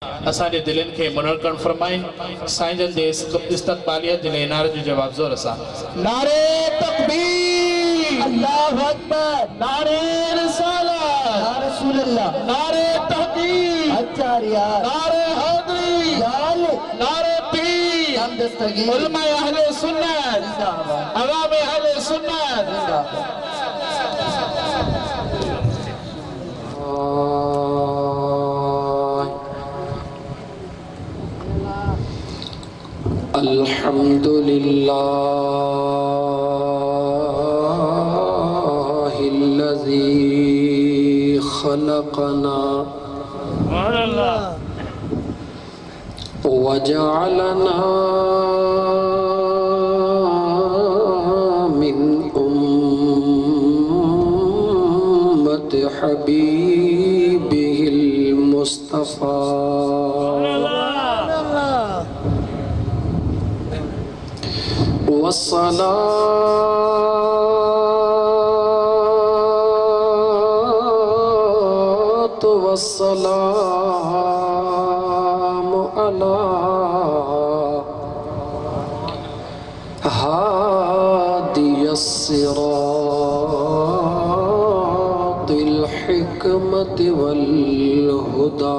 असांजे दिलनि खे मुनक़िद फरमाइन। साईं जन जे इस्तक़बालियत जे लाइ नारे जो जवाब ज़ोर सां। नारे तकबीर, अल्लाहु अकबर, नारे रिसालत, या रसूल अल्लाह, नारे तहकीक, अच्छा यार, नारे हैदरी, नारे पीर, हम दस्तगीर, उलमाए अहले सुन्नत, अवामे अहले सुन्नत। अल्हम्दुलिल्लाहिल्लज़ी खलक़ना वजअलना मिन उम्मति हबीबिहिल मुस्तफ़ा वस्सलातु वस्सलामु अला हादियस सिरातिल हिकमति वल हुदा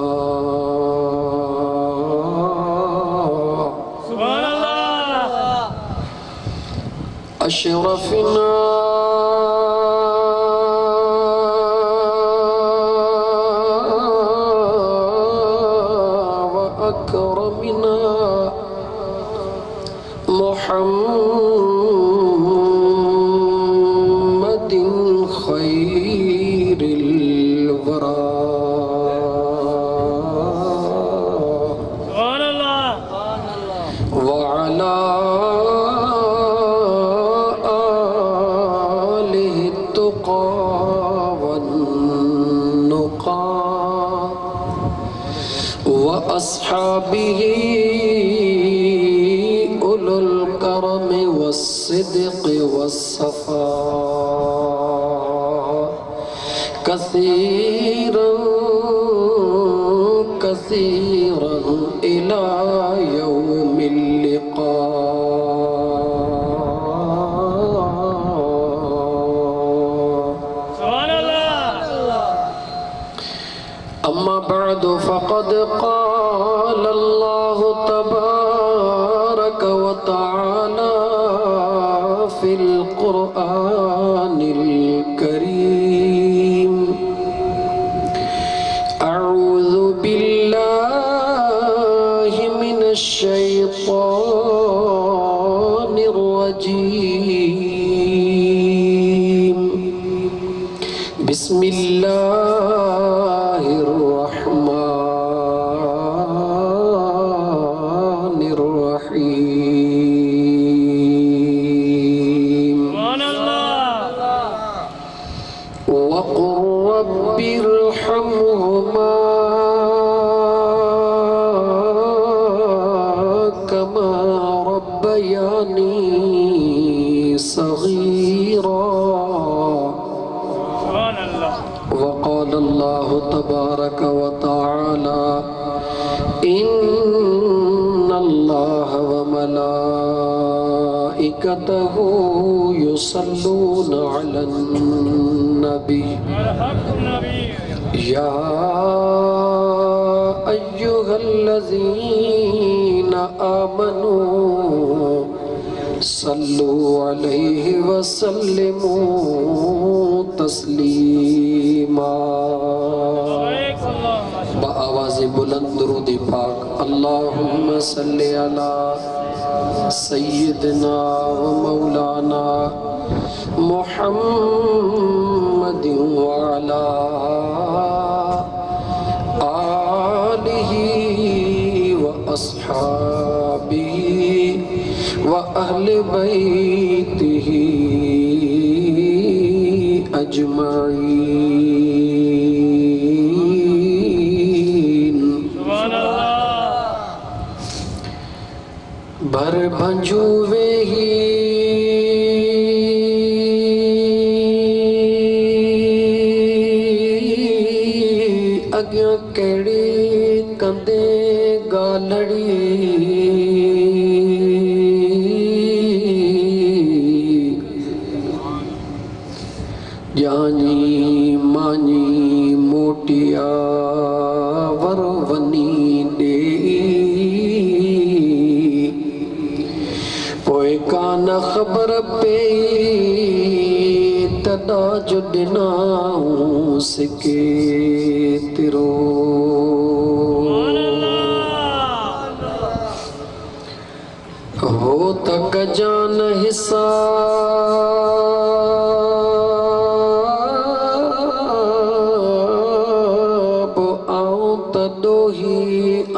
अशरफना व अकरमना मुहम्मदिन खैरिल वरा व अला अस्हाबिही उलुल करम वस्सिद्क़ वस्सफ़ा कसीरन कसीरन इला यौमिल लिक़ा। अम्मा बअदु फ़क़द क़ाल अल्लाहु तबारक व तआला फ़िल क़ुरआनिल करीम अऊज़ु बिल्लाहि मिनश शैतानिर रजीम। बिस्मिल्लाहिर वक़ाल अल्लाहु तबारक व तआला इन्नल्लाह व मलाइकतहु युसल्लूना अलन नबी या अय्युहल्लज़ीना आमनू सल्लु अलैहि वसल्लिमू तस्लीमा। बाआवाज़ बुलंद दुरूद पाक अल्लाहुम्मा सल्लि अला सय्यिदना व मौलाना मुहम्मदिन व अला आलिहि व अस्हाबिहि व अहले बैतिही अजमाइन। भर भंजूवे ही अग्यां केड़ी कंद दे गालड़ी जानी मानी मोटिया वरवनी दे पोए कान खबर पे तदा जो दिनाऊं सिके तिरो हो तक जान हिसाब आऊं तदो ही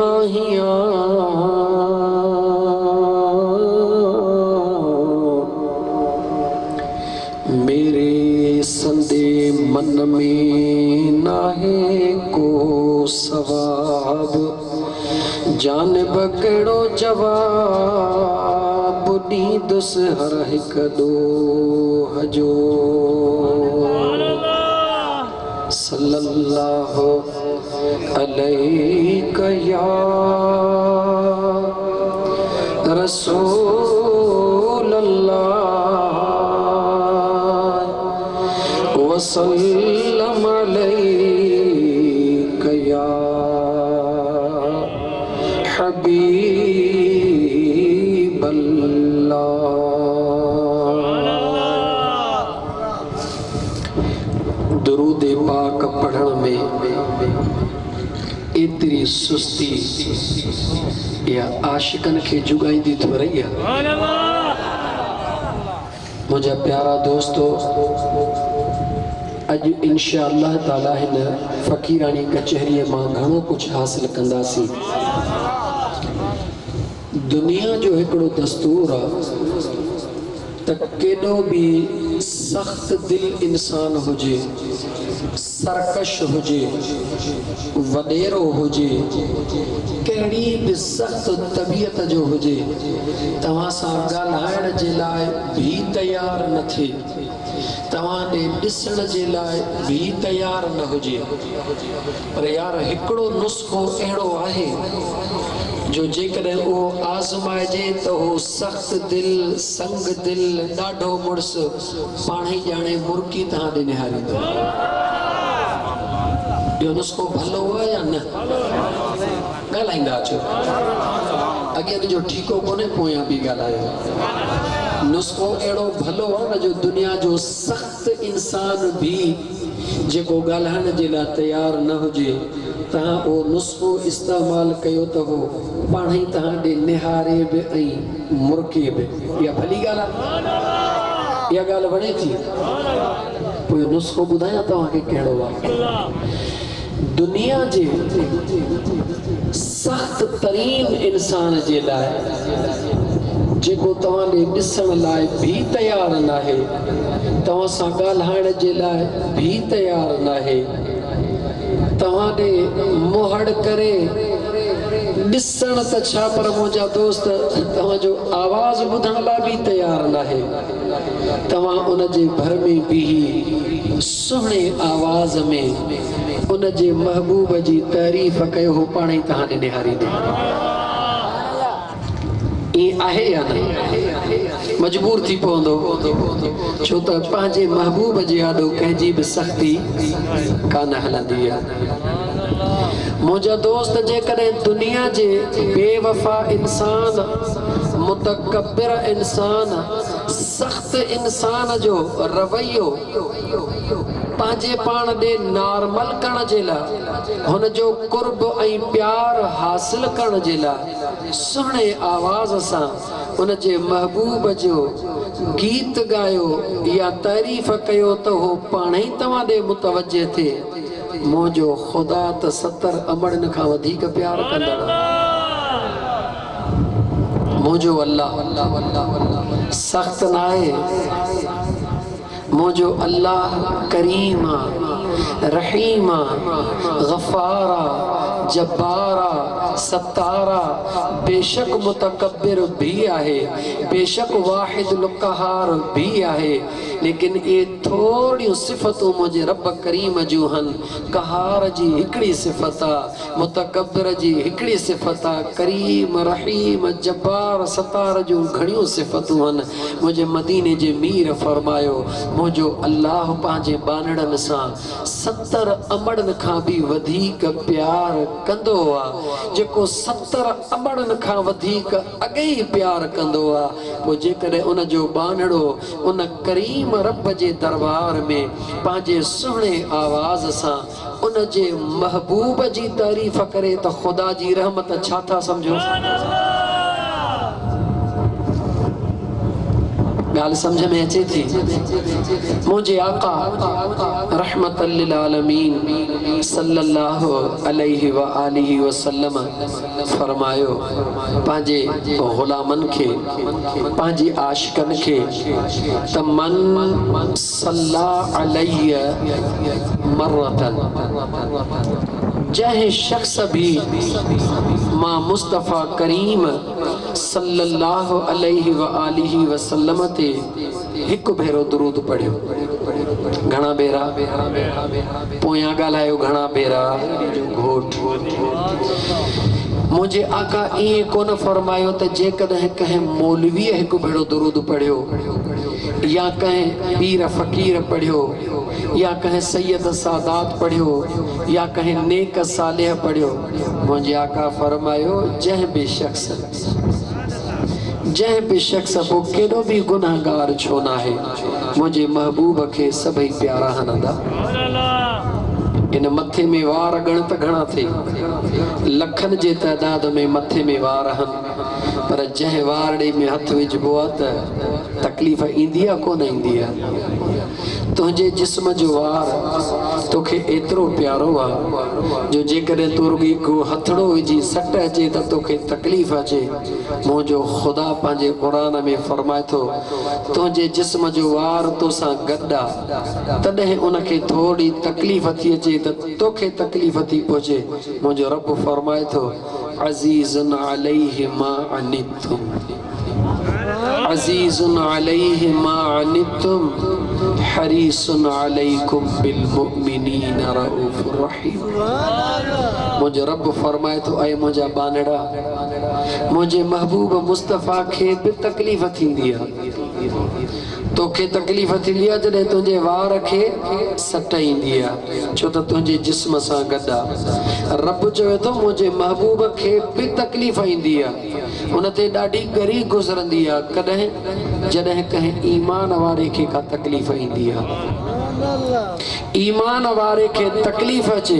आहियां मेरे संदे मन में नाहे को सवाब जानब कड़ो जवाब नींदुस हर हिक दो हजो सल्लल्लाहु अलैहि या रसूल अल्लाह वसल्लम अलैहि या हबीब अल्लाह। दुरूद पाक पढ़ण में एतरी सुस्ती या आशिकन के जुगाईंदी थो रही है। मुझे प्यारा दोस्तों अज इंशाअल्लाह ताला हिन फकीरानी कचहरी मां घणो कुछ हासिल कंदासी। दुनिया जो एकड़ो दस्तूर आ त केडो भी सख्त दिल इंसान हुजे, सरकश हुजे, वडेरो हुजे, कहिड़ी भी सख्त तबीयत जो हुजे, तव्हां सां ॻाल्हाइण जे लाइ भी तैयार न थिए, तव्हां ॾे ॾिसण जे लाइ भी तैयार न हुजे, पर यार हिकिड़ो नुस्ख़ो अहिड़ो आहे जो जेकॾहिं उहो आज़माइजे त उहो सख़्त दिल, संग दिल, ॾाढो मुड़स पाण ई ॼाणे मुर्की तव्हां ॾे निहारींदो। ॿियो नुस्ख़ो भलो आहे या न? ॻाल्हाईंदा अचो, अॻियां जो ठीको कोन्हे, पोयां बि ॻाल्हायो। नुस्ख़ो अहिड़ो भलो आहे न जो दुनिया जो सख़्त इंसान भी जेको ॻाल्हाइण जे लाइ तयार न हुजे, तव्हां उहो नुस्ख़ो इस्तेमालु कयो त उहो पाण ई तव्हां ॾे निहारे बि ऐं मुर्के बि। इहा भली ॻाल्हि आहे, इहा ॻाल्हि वणे थी। पोइ नुस्ख़ो ॿुधायां तव्हांखे कहिड़ो आहे। दुनिया जे सख़्त तरीन इंसान जे लाइ जेको तव्हां ॾे ॾिसण लाइ भी तयार न आहे, तव्हां सां ॻाल्हाइण जे लाइ भी तयार न आहे, तव्हां ॾे मुहड़ करे ॾिसण त छा पर मुंहिंजा दोस्त तव्हांजो आवाज़ ॿुधण लाइ भी तयार न आहे, तव्हां उन जे भर में बीही सुहिणे आवाज़ में उन जे महबूब जी तारीफ़ कयो, हो पाण ई तव्हां ॾे निहारींदो। ईअं आहे या न? मजबूर थी पवंदो, छो त पंहिंजे महबूब जे आॾो कंहिंजी बि सख़्ती कान हलंदी आहे। मुंहिंजा दोस्त जेकॾहिं दुनिया जे बेवफ़ा इंसान, मुतकब्बिर इंसान, सख़्त इंसान जो रवैयो पंहिंजे पाण ॾे नॉर्मल करण जे लाइ, हुन जो कुर्ब ऐं प्यार हासिल करण जे लाइ सुहिणे आवाज़ सां उन जे महबूब जो गीत ॻायो या तारीफ़ कयो त उहो पाण ई तव्हां ॾे मुतवजे थिए। मुंहिंजो ख़ुदा त 70 अमड़नि खां वधीक प्यार कंदड़, मुंहिंजो अल्लाह सख़्त न आहे, मुंहिंजो अल्लाह करीम आहे, रहीम आहे, गफ़ार आहे, जब्बारा सत्तारा बेशक मुतकब्बिर भी आहे, बेशक वाहिद लुक़हार भी आहे, लेकिन ये थोड़ियूं सिफ़तूं मुझे रब करीम जूं हन। कहार जी हिकड़ी सिफ़त आ, मुतकब्बिर जी हिकड़ी सिफ़त आ, करीम रहीम जब्बार सत्तार जूं घणियूं सिफ़तूं हन। मुझे मदीने जे मीर फरमायो मुझो अल्लाह पंहिंजे बानड़न सां 70 अमड़न खां भी वधीक प्यार कंदो आ, जेको 70 अमड़न खां वधीक अगे ही प्यार कंदो आ। पोइ जेकॾहिं उन जो बानड़ो उन करीम रब जे दरबार में पंहिंजे सुहिणे आवाज़ सां उन जे महबूब जी तारीफ़ करे त ख़ुदा जी रहमत छा था समझो। गाल समझ में अचे थी। मुझे आका रहमतल लिल आलमीन सल्लल्लाहु अलैहि व आलिहि वसल्लम फरमायो पंहिंजे गुलामन के पंहिंजी आशिकन के त मन सल्ला अलैहि मर्रतन, जह शख्स भी मां मुस्तफ़ा करीम सल्लल्लाहु अलैहि व आलिहि वसल्लम ते हिकु भेरो दुरूद पढ़ियो। घणा भेरा पोयां ॻाल्हायो, घणा भेरा घोट। मुझे आका ये कोन फरमायो त जेकॾहिं कंहिं मौलवीअ हिकु भेरो दुरूद पढ़ियो या कहीं पीर फ़कीर पढ़ियो या कहीं सैयद सादात पढ़ियो या कहीं नेक सालेह पढ़ियो, मुझे आका फरमायो जह भी शख्स वो केॾो भी गुनाहगार छो ना है, मुझे महबूब के सभई प्यारा हनंदा। इन मथे में वार गणत घणा थे, लखन जे तादाद में मथे में वार हन, पर जह वारड़े में हथ विझबो आ त तकलीफ़ ईंदी आ कोन ईंदी आ। तुझे जिस्म जो वार तोखे एतिरो प्यारो आ जो जेकॾहिं तू रुॻी को हथड़ो विझी सट अचे त तोखे तकलीफ़ अचे। मुंहिंजो ख़ुदा पंहिंजे क़ुरान में फरमाए थो तुझे जिस्म जो वार तोसां गॾु आ, तॾहिं उनखे थोड़ी तकलीफ़ थी अचे त तोखे तकलीफ़ थी पहुचे। मुंहिंजो रब फरमाए थो अज़ीज़ुन अलैहि मा अनितुम, अज़ीज़ुन अलैहि मा अनितुम हरीसुन अलैकुम बिल मुमिनीन रऊफुर रहीम। मुझे रब फरमाए तो ऐ मुझा बानड़ा मुझे महबूब मुस्तफ़ा के भी तकलीफ़ थींदी आ। तोखे तकलीफ़ थींदी आ जॾहिं तुंहिंजे वार खे सट ईंदी आ, छो त तुंहिंजे जिस्म सां गॾु आ। रब चवे थो मुंहिंजे महबूब खे भी तकलीफ़ ईंदी आ, उन ते ॾाढी गरी गुज़रंदी आ। कॾहिं जॾहिं कंहिं ईमान वारे खे का तकलीफ़ ईंदी आ, ईमान वारे के तकलीफ़ अचे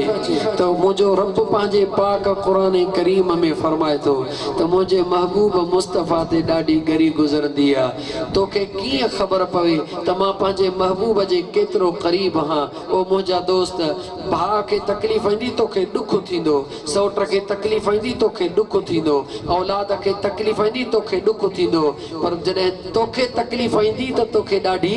तो मुझो रब पंहिंजे पाक कुरान करीम में फरमाए थो तो मुझे महबूब मुस्तफ़ा ते ॾाढी गरी गुज़रंदी आ। तोखे कीअं ख़बर पवे त मां पंहिंजे महबूब जे केतिरो क़रीब हाँ। ओ मुंहिंजा दोस्त, भाउ खे तकलीफ़ ईंदी तोखे ॾुख थींदो, सौट खे तकलीफ़ ईंदी तोखे ॾुख थींदो, औलाद खे तकलीफ़ ईंदी तोखे ॾुख थींदो, पर जॾहिं तोखे तकलीफ़ ईंदी त तोखे ॾाढी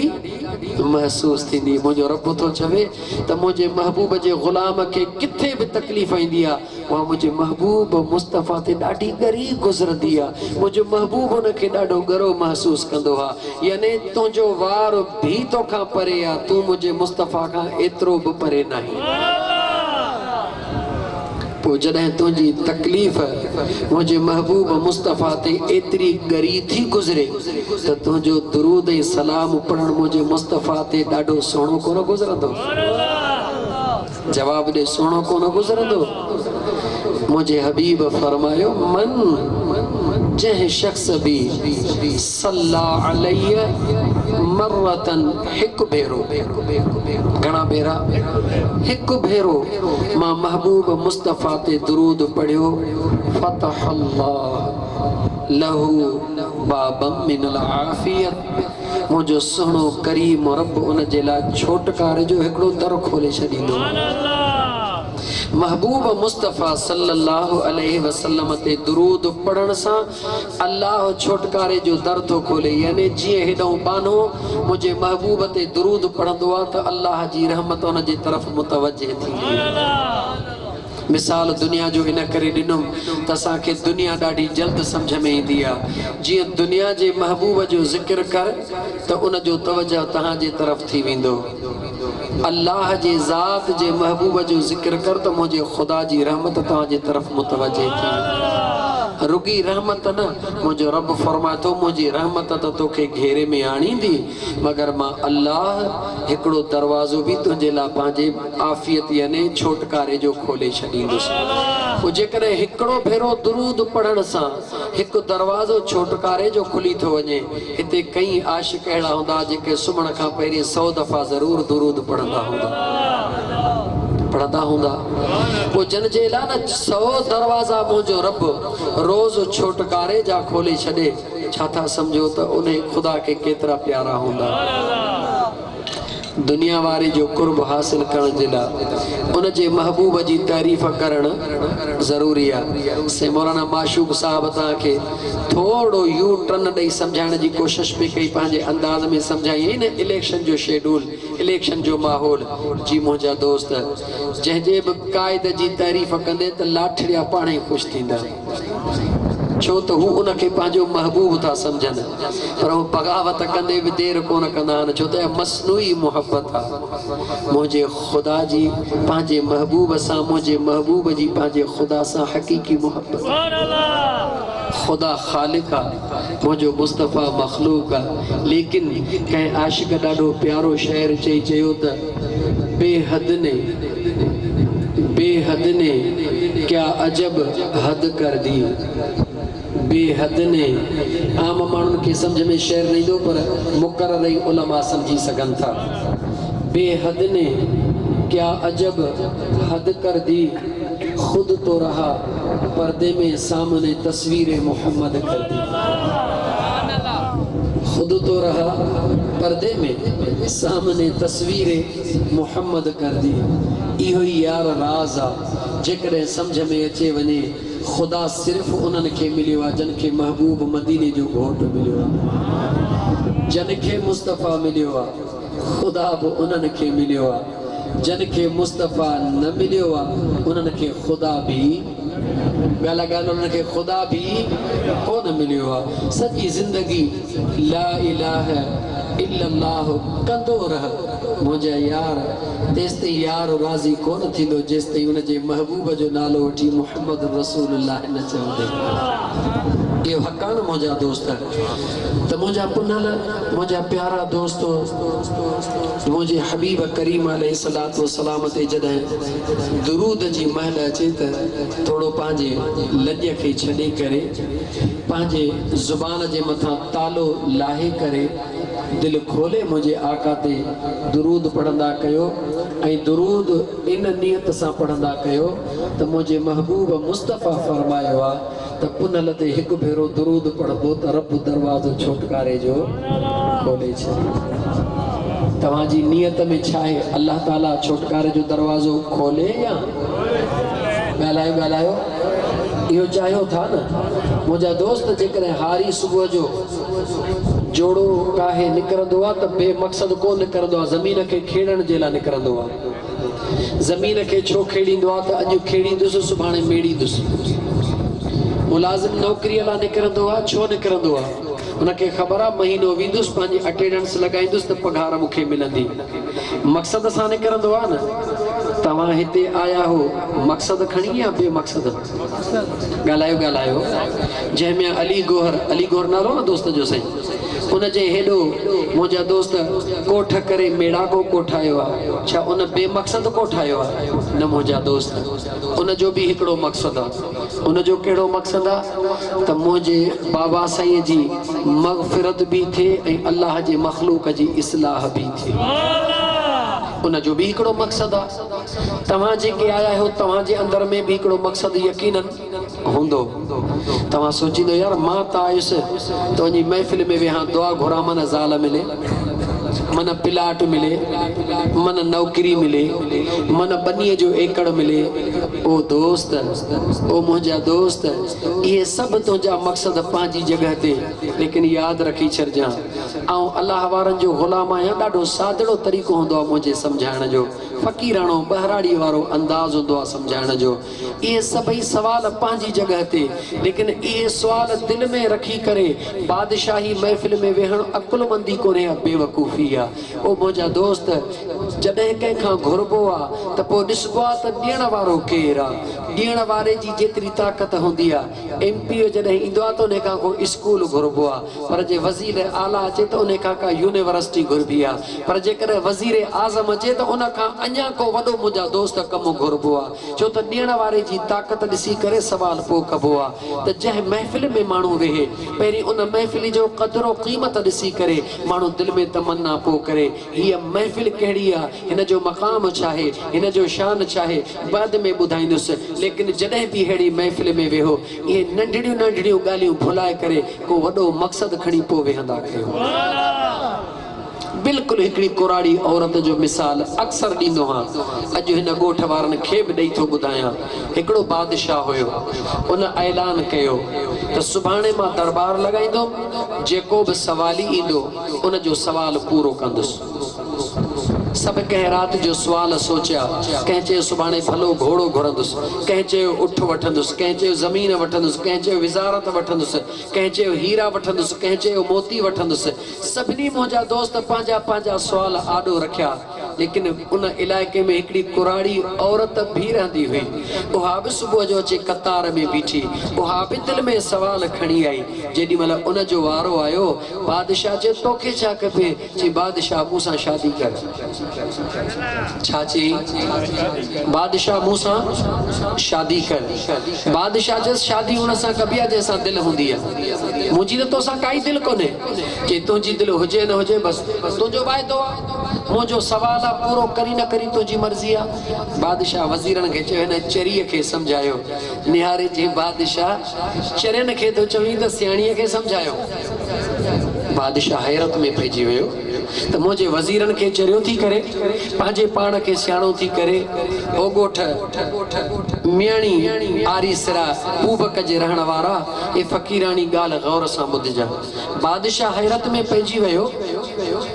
महसूस थींदी। मुझो रब तो चवे त मुझे महबूब जे गुलाम के किथे भी तकलीफ़ ईंदी आ वहाँ मुझे महबूब मुस्तफ़ा ते ॾाढी गरी गुज़रंदी आ। मुझो महबूब उनखे ॾाढो गरो महसूस कंदो आ। यानी तुंहिंजो वार भी तोखां परे आ, तू मुझे मुस्तफ़ा खां एतिरो भी परे नहीं। पोइ जॾहिं तुंहिंजी तकलीफ़ मुझे महबूब मुस्तफ़ा ते एतिरी गरी थी गुज़रे त तुंहिंजो दुरूद ऐं सलाम पढ़ण मुझे मुस्तफ़ा ते ॾाढो सुहिणो कोन गुज़रंदो? जवाब दे, सुहिणो कोन गुज़रंदो? मुझे हबीब फरमायो मन जह शख्स भी सल्ला अलैहि मर्रतन, हिकु भेरो, घणा भेरा? हिकु भेरो मां महबूब मुस्तफ़ा ते दुरूद पढ़ियो, फतह अल्लाह लहू बाबम मिनल आफियत, मुझो सुहिणो करीम रब उन जे लाइ छोटकारे जो हिकिड़ो दर खोले छॾींदो। महबूब मुस्तफ़ा सल्लल्लाहु अलैहि वसल्लम ते दुरूद पढ़ण सां अल्लाह छोटकारे जो दर थो खोले। यानी जीअं हेॾो बानो मुझे महबूब ते दुरूद पढ़ंदो आहे त अल्लाह जी रहमत उन जे तरफ़ मुतवज्जे थींदी। मिसाल दुनिया जो इन करे ॾिनुम त असांखे दुनिया ॾाढी जल्द सम्झ में ईंदी आहे। जीअं दुनिया जे महबूब जो ज़िक्र कर त उन जो तवजह तव्हांजे तरफ़ थी वेंदो। अल्लाह जे ज़ात जे महबूब जो ज़िक्र कर त मुंहिंजे ख़ुदा जी रहमत तव्हांजे तरफ़ मुतवजे थी। रुगी रहमत न, मुंहिंजो रब फरमाए थो मुंहिंजी रहमत त तोखे घेरे में आणींदी, मगर मां अल्लाह हिकिड़ो दरवाज़ो बि तुंहिंजे लाइ पंहिंजे आफ़ियत यानी छोटकारे जो खोले छॾींदुसि। पोइ जेकॾहिं हिकिड़ो भेरो दुरूद पढ़ण सां हिकु दरवाज़ो छोटकारे जो खुली थो वञे, हिते कई आशिक़ अहिड़ा हूंदा जेके सुम्हण खां पहिरीं 100 दफ़ा ज़रूरु दुरूद पढ़ंदा हूंदा। पोइ जन जे लाइ न 100 दरवाज़ा मुंहिंजो रब रोज़ छोटकारे जा खोले छॾे, छा था सम्झो त उन ख़ुदा खे केतिरा प्यारा हूंदा। दुनिया वारे जो कुर्ब हासिल करण जे लाइ उन जे महबूब जी तारीफ़ करण ज़रूरी आहे। से मौलाना माशूक साहब तव्हांखे थोरो यू टर्न ॾेई सम्झाइण जी कोशिशि पई कई, पंहिंजे अंदाज़ में सम्झाई न इलेक्शन जो शेड्यूल, इलेक्शन जो माहौल। जी मुंहिंजा दोस्त, जंहिंजे बि क़ाइद जी तारीफ़ कंदे त लाठड़िया पाण ई ख़ुशि थींदा, छो त हू उनखे पंहिंजो महबूब था सम्झनि, पर हू बग़ावत कंदे बि देरि कोन कंदा आहिनि, छो त मसनूई मुहबत आहे मुंहिंजे ख़ुदा जी पंहिंजे महबूब सां, मुंहिंजे महबूब जी पंहिंजे ख़ुदा सां हक़ीक़ी मुहबत। ख़ुदा ख़ालिक़ आहे, मुंहिंजो मुस्तफ़ा मख़लूक आहे, लेकिन कंहिं आशिक़ ॾाढो प्यारो शेर चयो त बेहद ने क्या अजब हद कर दी, बेहद ने आम माण्हुनि खे सम्झ में शेर न ईंदो, पर मुक़रर ई उलमा सम्झी सघनि था। बेहद ने क्या अजब हद कर दी, खुद तो रहा पर्दे में सामने तस्वीर मोहम्मद कर दी। खुद तो रहा पर्दे में सामने तस्वीर मोहम्मद कर दी। इहो ही यार राज़ आहे, जेकॾहिं सम्झ में अचे वञे ख़ुदा सिर्फ़ उन्हनि खे मिलियो आहे जन खे महबूब मदीने जो घोट मिलियो आहे, जन खे मुस्तफ़ा मिलियो आहे, ख़ुदा बि उन्हनि खे मिलियो आहे। जन खे मुस्तफ़ा न मिलियो आहे उन्हनि खे ख़ुदा बि ॻाल्हि उन्हनि खे ख़ुदा बि कोन मिलियो आहे। सॼी ज़िंदगी ला इलाहा इल्लल्लाह कंदो रह मुंहिंजा यार, तेसिताईं यार राज़ी कोन थींदो जेसिताईं उनजे महबूब जो नालो वठी मुहम्मद रसूलुल्लाह न चवंदे। इहो हक़ आहे न मुंहिंजा दोस्त। त मुंहिंजा पुनल, मुंहिंजा प्यारा दोस्तो, मुंहिंजे हबीब करीम अलैहिस्सलातु वस्सलाम ते जॾहिं दुरूद जी महल अचे त थोरो पंहिंजे लॼ खे छॾे करे, पंहिंजे ज़ुबान जे मथां तालो लाहे करे, दिल खोले मुंहिंजे आका ते दुरूद पढ़ंदा कयो, ऐं दुरूद इन नियत सां पढ़ंदा कयो त मुंहिंजे महबूब मुस्तफ़ा फरमायो आहे त पुनल ते हिकु भेरो दुरूद पढ़बो त रब दरवाज़ो छोटकारे जो खोले छॾे। तव्हांजी नियत में छा आहे? अल्लाह ताला छोटकारे जो दरवाज़ो खोले या ॻाल्हायो इहो चाहियो था न मुंहिंजा दोस्त। जेकॾहिं हारी सुबुह जो जोड़ो काहे निकिरंदो आहे त बेमक़सद कोन निकिरंदो आहे, ज़मीन खे खेड़ण जे लाइ निकिरंदो आहे। ज़मीन खे छो खेड़ींदो आहे त अॼु खेड़ींदुसि सुभाणे मेड़ींदुसि। मुलाज़िम नौकरीअ लाइ निकिरंदो आहे, छो निकिरंदो आहे? उनखे ख़बर आहे महीनो वेंदुसि, पंहिंजी अटेंडेंस लॻाईंदुसि त पघार मूंखे मिलंदी। मक़सद सां निकिरंदो आहे न। तव्हां हिते आया हो मक़सद खणी या बेमक़सद? ॻाल्हायो जंहिंमें अली गोहर नालो न दोस्त जो साईं, उनजे हेॾो मुंहिंजा दोस्त कोठ करे मेड़ाको कोठायो आहे, छा उन बेमक़सद कोठायो आहे? न मुंहिंजा दोस्त, उनजो बि हिकिड़ो मक़सदु आहे। उनजो कहिड़ो मक़सदु आहे? त मुंहिंजे बाबा साईं जी मग़फ़िरत बि थिए ऐं अल्लाह जे मख़लूक जी इस्लाह बि थिए। उनजो बि हिकिड़ो मक़सदु आहे। तव्हां जेके आया आहियो तव्हांजे अंदर में बि हिकिड़ो मक़सदु यकीनन हूंदो। तव्हां सोचींदो यार मां त आयुसि त वञी महफ़िल में वेहां दुआ घुरां मन ज़ाल मिले, मन प्लाट मिले, मन नौकरी मिले, मन बनीअ जो एकड़ मिले। ओ दोस्त, ओ मुंहिंजा दोस्त, ये सब तुंहिंजा मक़सद पंहिंजी जगह ते, लेकिन याद रखी छॾिजां ऐं अल्लाह वारनि जो ग़ुलाम आहियां। ॾाढो सादड़ो तरीक़ो हूंदो आहे मुंहिंजे सम्झाइण जो, फ़क़ीराणो बहराड़ी वारो अंदाज़ हूंदो आहे सम्झाइण जो। इहे सभई सवाल पंहिंजी जगह ते, लेकिन इहे सुवाल दिलि में रखी करे बादशाही महफ़िल में वेहणु अकुलमंदी कोन्हे, बेवकूफ़ी आहे। ओ मुंहिंजा दोस्त, जॾहिं कंहिंखां घुरबो आहे त पोइ ॾिसबो आहे त ॾियण वारो केरु आहे। ॾियण वारे जी जेतिरी ताक़त हूंदी आहे। MP जॾहिं ईंदो आहे त उन खां को स्कूल घुरबो आहे, पर जे वज़ीर आला अचे त उन खां का यूनिवर्सिटी घुरबी आहे, पर जेकॾहिं वज़ीर आज़म अचे त उन खां अञा को वॾो मुंहिंजा दोस्त कमु घुरबो आहे। छो त ॾियण वारे जी ताक़त ॾिसी करे सवाल पोइ कबो आहे त जंहिं महफ़िल में माण्हू वेहे, पहिरीं उन महफ़िल जो क़दुरु क़ीमत ॾिसी करे माण्हू दिलि में तमन्ना पोइ करे हीअ महफ़िल कहिड़ी आहे, हिन जो मक़ाम छा आहे, हिन जो शान छा आहे, बाद में ॿुधाईंदुसि। लेकिन जॾहिं बि अहिड़ी महफ़िल में वेहो, इहे नंढड़ियूं नंढड़ियूं ॻाल्हियूं भुलाए करे को वॾो मक़सदु खणी पोइ वेहंदा कयो। बिल्कुलु हिकिड़ी कुराड़ी औरत जो मिसाल अक्सर ॾींदो आहियां, अॼु हिन ॻोठ वारनि खे बि ॾेई थो ॿुधायां। हिकिड़ो बादशाह हुयो, उन ऐलान कयो त सुभाणे मां दरबार लॻाईंदुमि, जेको बि सवाली ईंदो उन जो सवाल पूरो कंदुसि। सब कंहिं राति जो सुवाल सोचिया। कंहिं चयो सुभाणे भलो घोड़ो घुरंदुसि, कंहिं चयो उठ वठंदुसि, कंहिं चयो ज़मीन वठंदुसि, कंहिं चयो विज़ारत वठंदुसि, कंहिं चयो हीरा वठंदुसि, कंहिं चयो मोती वठंदुसि। सभिनी मुंहिंजा दोस्त पंहिंजा पंहिंजा सुवाल आॾो रखिया, लेकिन उन इलाइक़े में हिकिड़ी कुराड़ी औरत भी रहंदी हुई। उहा बि सुबुह जो अचे कतार में बीठी, उहा बि दिलि में सुवाल खणी आई। जेॾी महिल उन जो वारो आयो, बादशाह चयो तोखे छा खपे? चई बादशाह मूंसां शादी कर। छा चई? बादशाह मूंसां शादी कर। बादशाह चयसि शादी हुन सां कबी आहे जंहिंसां दिलि हूंदी आहे, मुंहिंजी त तोसां काई दिलि कोन्हे। चई तुंहिंजी दिलि हुजे न हुजे बसि तुंहिंजो वाइदो आहे, मुंहिंजो सवाल आहे, पूरो करी न करी तुंहिंजी मर्ज़ी आहे। बादशाह वज़ीरनि खे चयो हिन चरीअ खे सम्झायो। निहारे चई बादशाह चरियनि खे तो चवीं त सियाणीअ खे सम्झायो। बादशाह हैरत में पइजी वियो त मुंहिंजे वज़ीरनि खे चरियो थी करे, पंहिंजे पाण खे सियाणो थी करे, ओ ॻोठ मियाणी आरीसरा पूबक जे रहण वारा, ए फ़क़ीरानी ॻाल्हि गौर सां ॿुधिजां। बादशाह हैरत में पइजी वियो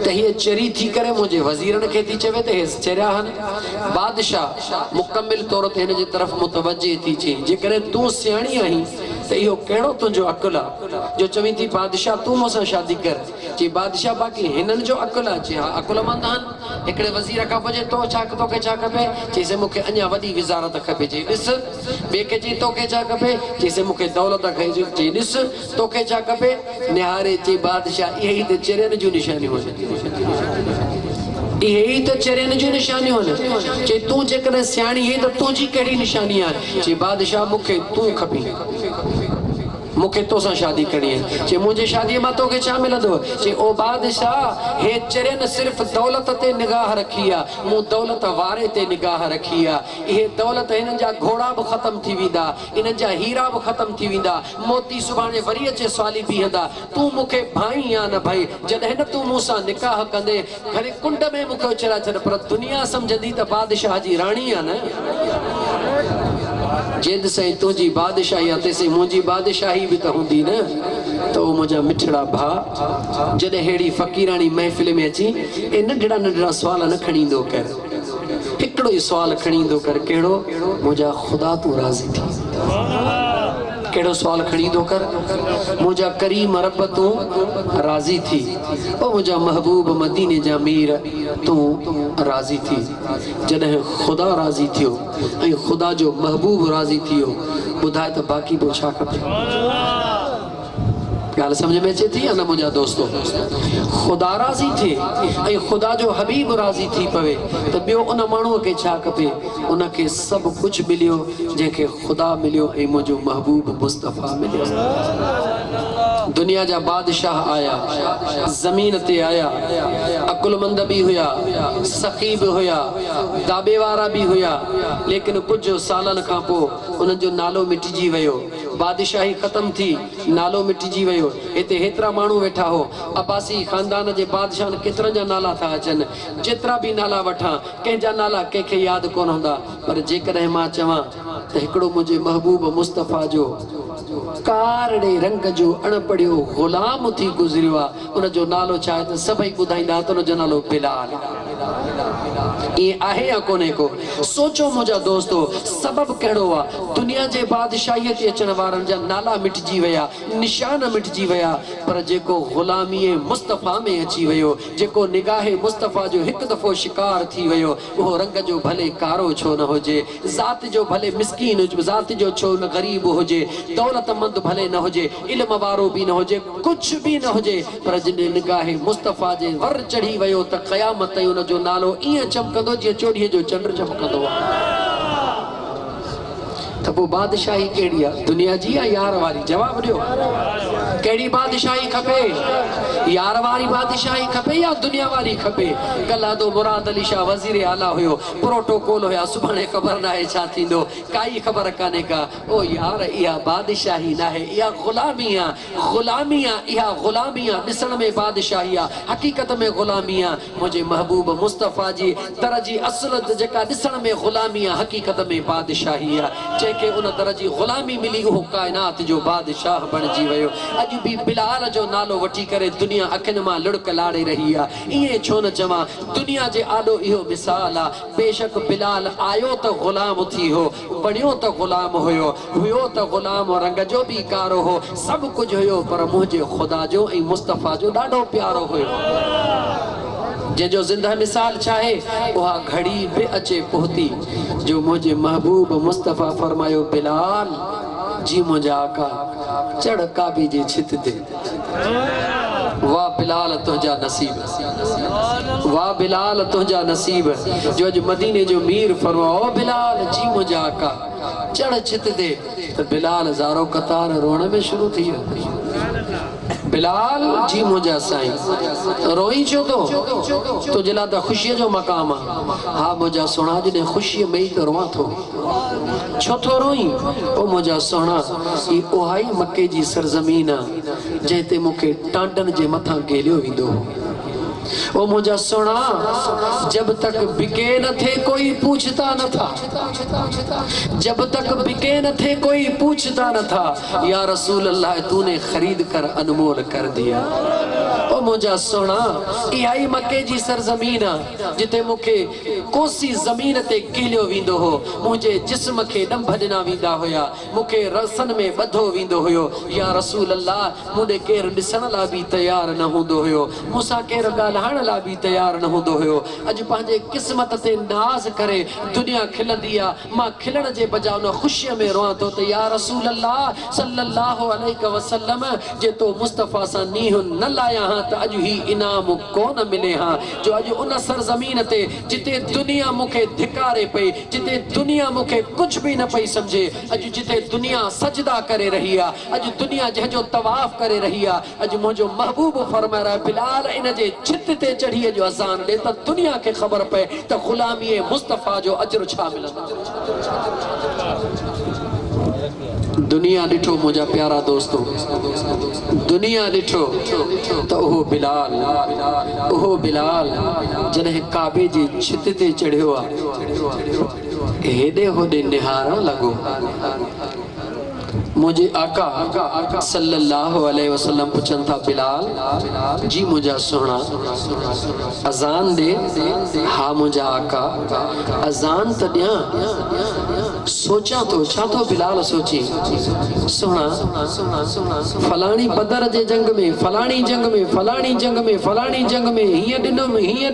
त हीअ चरी थी करे मुंहिंजे वज़ीरनि खे थी चवे त हे चरिया आहिनि। बादशाह मुकमिल तौर ते हिन जे तरफ़ मुतवजे थी चई, जेकॾहिं तूं सियाणी आहीं त इहो कहिड़ो तुंहिंजो अकुलु आहे जो चवीं थी बादशाह तूं मूंसां शादी कर। चई बादशाह बाक़ी हिननि जो अकुलु आहे? चई हा अकुलमंद आहिनि। हिकिड़े वज़ीर खां पुछे तोखे छा खपे? चईसि मूंखे अञा वॾी विज़ारत खपे। चई ॾिस। ॿिए खे चई तोखे छा खपे? चईसि मूंखे दौलत खपे। चई ॾिस तोखे छा खपे? निहारे चई बादशाह इहे ई त चरियनि जूं निशानियूं आहिनि, इहे ई त चरियनि जूं निशानियूं आहिनि। चई तूं जेकॾहिं सियाणी आहीं त तुंहिंजी कहिड़ी निशानी आहे? चई बादशाह मूंखे तूं खपी, मूंखे तोसां शादी करणी आहे। चई मुंहिंजी शादीअ मां तोखे छा मिलंदो? चई ओ बादशाह हे चरियनि सिर्फ़ु दौलत ते निगाह रखी आहे, मूं दौलत वारे ते निगाह रखी आहे। इहे दौलत हिननि जा घोड़ा बि ख़तमु थी वेंदा, इन्हनि जा हीरा बि ख़तमु थी वेंदा, मोती सुभाणे वरी अचे सवाली बीहंदा। तूं मूंखे भाई या न भाई? जॾहिं न तूं मूंसां निकाह कंदे खणी कुंड में मूंखे उछला छॾ, पर दुनिया सम्झंदी त बादशाह जी राणी आहे न। जेद साईं तुंहिंजी बादशाही आहे तेसीं मुंहिंजी बादशाही बि त हूंदी न। त उहो मुंहिंजा मिठड़ा भाउ, जॾहिं अहिड़ी फ़क़ीरानी महफ़िल में अची ए नंढड़ा नंढड़ा सुवाल न खणी ईंदो कर, हिकिड़ो ई सुवाल खणी ईंदो कर, कहिड़ो? मुंहिंजा ख़ुदा तूं राज़ी थी। कहिड़ो सुवाल खणी ईंदो कर? मुंहिंजा करीम रब तूं राज़ी थी, ओ मुंहिंजा महबूब मदीने जा मीर तूं राज़ी थी। जॾहिं ख़ुदा राज़ी थियो ऐं ख़ुदा जो महबूब राज़ी थियो, ॿुधाए त बाक़ी पोइ छा खपे? ॻाल्हि सम्झ में अचे थी या न मुंहिंजा दोस्तो? ख़ुदा राज़ी थिए ऐं ख़ुदा जो हबीब राज़ी थी पवे त ॿियो उन माण्हूअ खे छा खपे? उनखे सभु कुझु मिलियो जंहिंखे ख़ुदा मिलियो ऐं मुंहिंजो महबूब मुस्तफ़ा मिलियो। दुनिया जा बादशाह आया, ज़मीन ते आया, अकुलमंद भी हुया, सखी भी हुया, दाबे वारा भी हुया, लेकिन कुछ सालन खां पोइ उन्हनि जो नालो मिटिजी वियो, बादशाही ख़त्म थी, नालो मिटिजी वियो। वियो हिते हेतिरा माण्हू वेठा हो अब्बासी खानदान जे बादशाह केतिरनि जा नाला था अचनि जेतिरा बि नाला वठां कंहिंजा नाला कंहिंखे यादि कोन हूंदा पर जेकॾहिं मां चवां त हिकिड़ो मुंहिंजे महबूब मुस्तफ़ा जो कारड़े रंग जो अणपढ़ियो ग़ुलाम थी गुज़रियो आहे उनजो नालो छा आहे त सभई ॿुधाईंदा त उनजो नालो बिलाल ये आहे या कोने को सोचो मुझा दोस्तों सबब कहिड़ो आहे दुनिया जे बादशाहीअ ते अचण वारनि जा नाला मिटजी विया निशान मिटजी विया पर जेको ग़ुलामीअ मुस्तफ़ा में अची वियो जेको निगाहे मुस्तफ़ा जो हिकु दफ़ो शिकार थी वियो उहो रंग जो भले कारो छो न हुजे ज़ात जो भले मिस्कीन हुजे ज़ात जो छो न ग़रीब हुजे दौलतमंद भले न हुजे इल्म वारो बि न हुजे कुझु बि न हुजे पर जॾहिं निगाहे मुस्तफ़ा जे वर चढ़ी वियो त क़यामत ताईं उनजो नालो ईअं चमकंदो जीअं चोॾीअ जो चंड चमकंदो आहे त पोइ बादशाही कहिड़ी आहे दुनिया जी या यार वारी जवाब ॾियो कहिड़ी बादशाही खपे यार वारी बादशाही खपे या दुनिया वारी खपे कल्ह दो मुराद अली शाह वज़ीर आला हुयो प्रोटोकॉल हुया सुभाणे ख़बर न आहे छा थींदो काई ख़बर कान्हे का ओ यार इहा बादशाही न आहे इहा ग़ुलामी आहे इहा ग़ुलामी आहे ॾिसण में बादशाही आहे हक़ीक़त में ग़ुलामी आहे मुंहिंजे महबूब मुस्तफ़ा जी दर जी असुलत जेका ॾिसण में ग़ुलामी आहे हक़ीक़त में बादशाही आहे जंहिंखे उन दर जी ग़ुलामी मिली उहो काइनात जो बादशाह बणिजी वियो अॼु बि बिलाल जो नालो वठी करे दुनिया अखियुनि मां लुड़क लाड़े रही आहे ईअं छो न चवां दुनिया जे आॾो इहो मिसाल आहे बेशक बिलाल आयो त ग़ुलाम थी हो बणियो त ग़ुलाम हुयो त ग़ुलाम रंग जो बि कारो हो सभु कुझु हुयो पर मुंहिंजे ख़ुदा जो ऐं मुस्तफ़ा जो ॾाढो प्यारो हुयो जंहिंजो ज़िंदा मिसाल छा आहे उहा घड़ी बि अचे पहुती जो मुंहिंजे महबूब मुस्तफ़ा फरमायो बिलाल जी मुंहिंजा आका चढ़ काबे जी छित ते वाह बिलाल तुंहिंजा नसीब वाह बिलाल तुंहिंजा नसीब जो अॼु मदीने जो मीर फरमाओ बिलाल जी मुंहिंजा आका चढ़ छित ते त बिलाल ज़ारो कतार रोअण में शुरू थी वियो बिलाल जी मुंहिंजा साईं रोई छो तो तुंहिंजे लाइ त ख़ुशीअ जो मक़ाम आहे हा मुंहिंजा सुहिणा जॾहिं ख़ुशीअ में ई त रोआं थो छो थो रोई ओ मुंहिंजा सुहिणा ही उहा ई मके जी सरज़मीन आहे जंहिं ते मूंखे टांडनि जे मथां गेलियो वेंदो ओ मुझा सोना जब तक बिके न थे कोई पूछता न था जब तक बिके न थे कोई पूछता न था या रसूल अल्लाह तूने खरीद कर अनमोल कर दिया ओ मुझा सोना इहाई मक्के जी सरजमीन जिते मुखे कोसी जमीन ते केलियो वींदो हो मुझे जिस्म के डंभ दिना वींदा होया मुखे रसन में बधो वींदो होयो या रसूल अल्लाह मुझे केर दिसण ला भी तैयार न होंदो होयो मूसा केर ॻाल्हाइण ला भी तैयार न होंदो होयो अज पंहिंजे किस्मत ते नाज करे दुनिया खिलंदी आहे मां खिलण जे बजाय न खुशी में रोआं तो त या रसूल अल्लाह सल्लल्लाहु अलैहि वसल्लम जे तो मुस्तफा सा नीह न लाया हां त अज ही इनाम कोन मिले हां जो अज उन सरजमीन ते जिते दुनिया मुखे धिकारे पई जिते दुनिया मुखे कुछ भी न पई समझे अज जिते दुनिया सजदा करे रही है अज दुनिया जंहिंजो तवाफ करे रही है अज मुझो महबूब फरमा रहा है बिलाल इन जे छित ते चढ़ी जो अज़ान दे त दुनिया के खबर पे त गुलामी मुस्तफा जो अजर छा मिलंदो दुनिया ॾिठो मुझा प्यारा दोस्तों दुनिया ॾिठो त उहो बिलाल जॾहिं काबे जी छित ते चढ़ियो आहे हेॾे होॾे निहारण लॻो मुझे आका सल्लल्लाहु अलैहि वसल्लम पुछन था बिलाल जी मुझा सोना अजान दे हा मुझा आका अजान त ॾियां सोचा तो छा तो बिलाल सोची सोना फलानी बदर जे जंग में फलानी जंग में फलानी जंग में फलानी जंग में हिय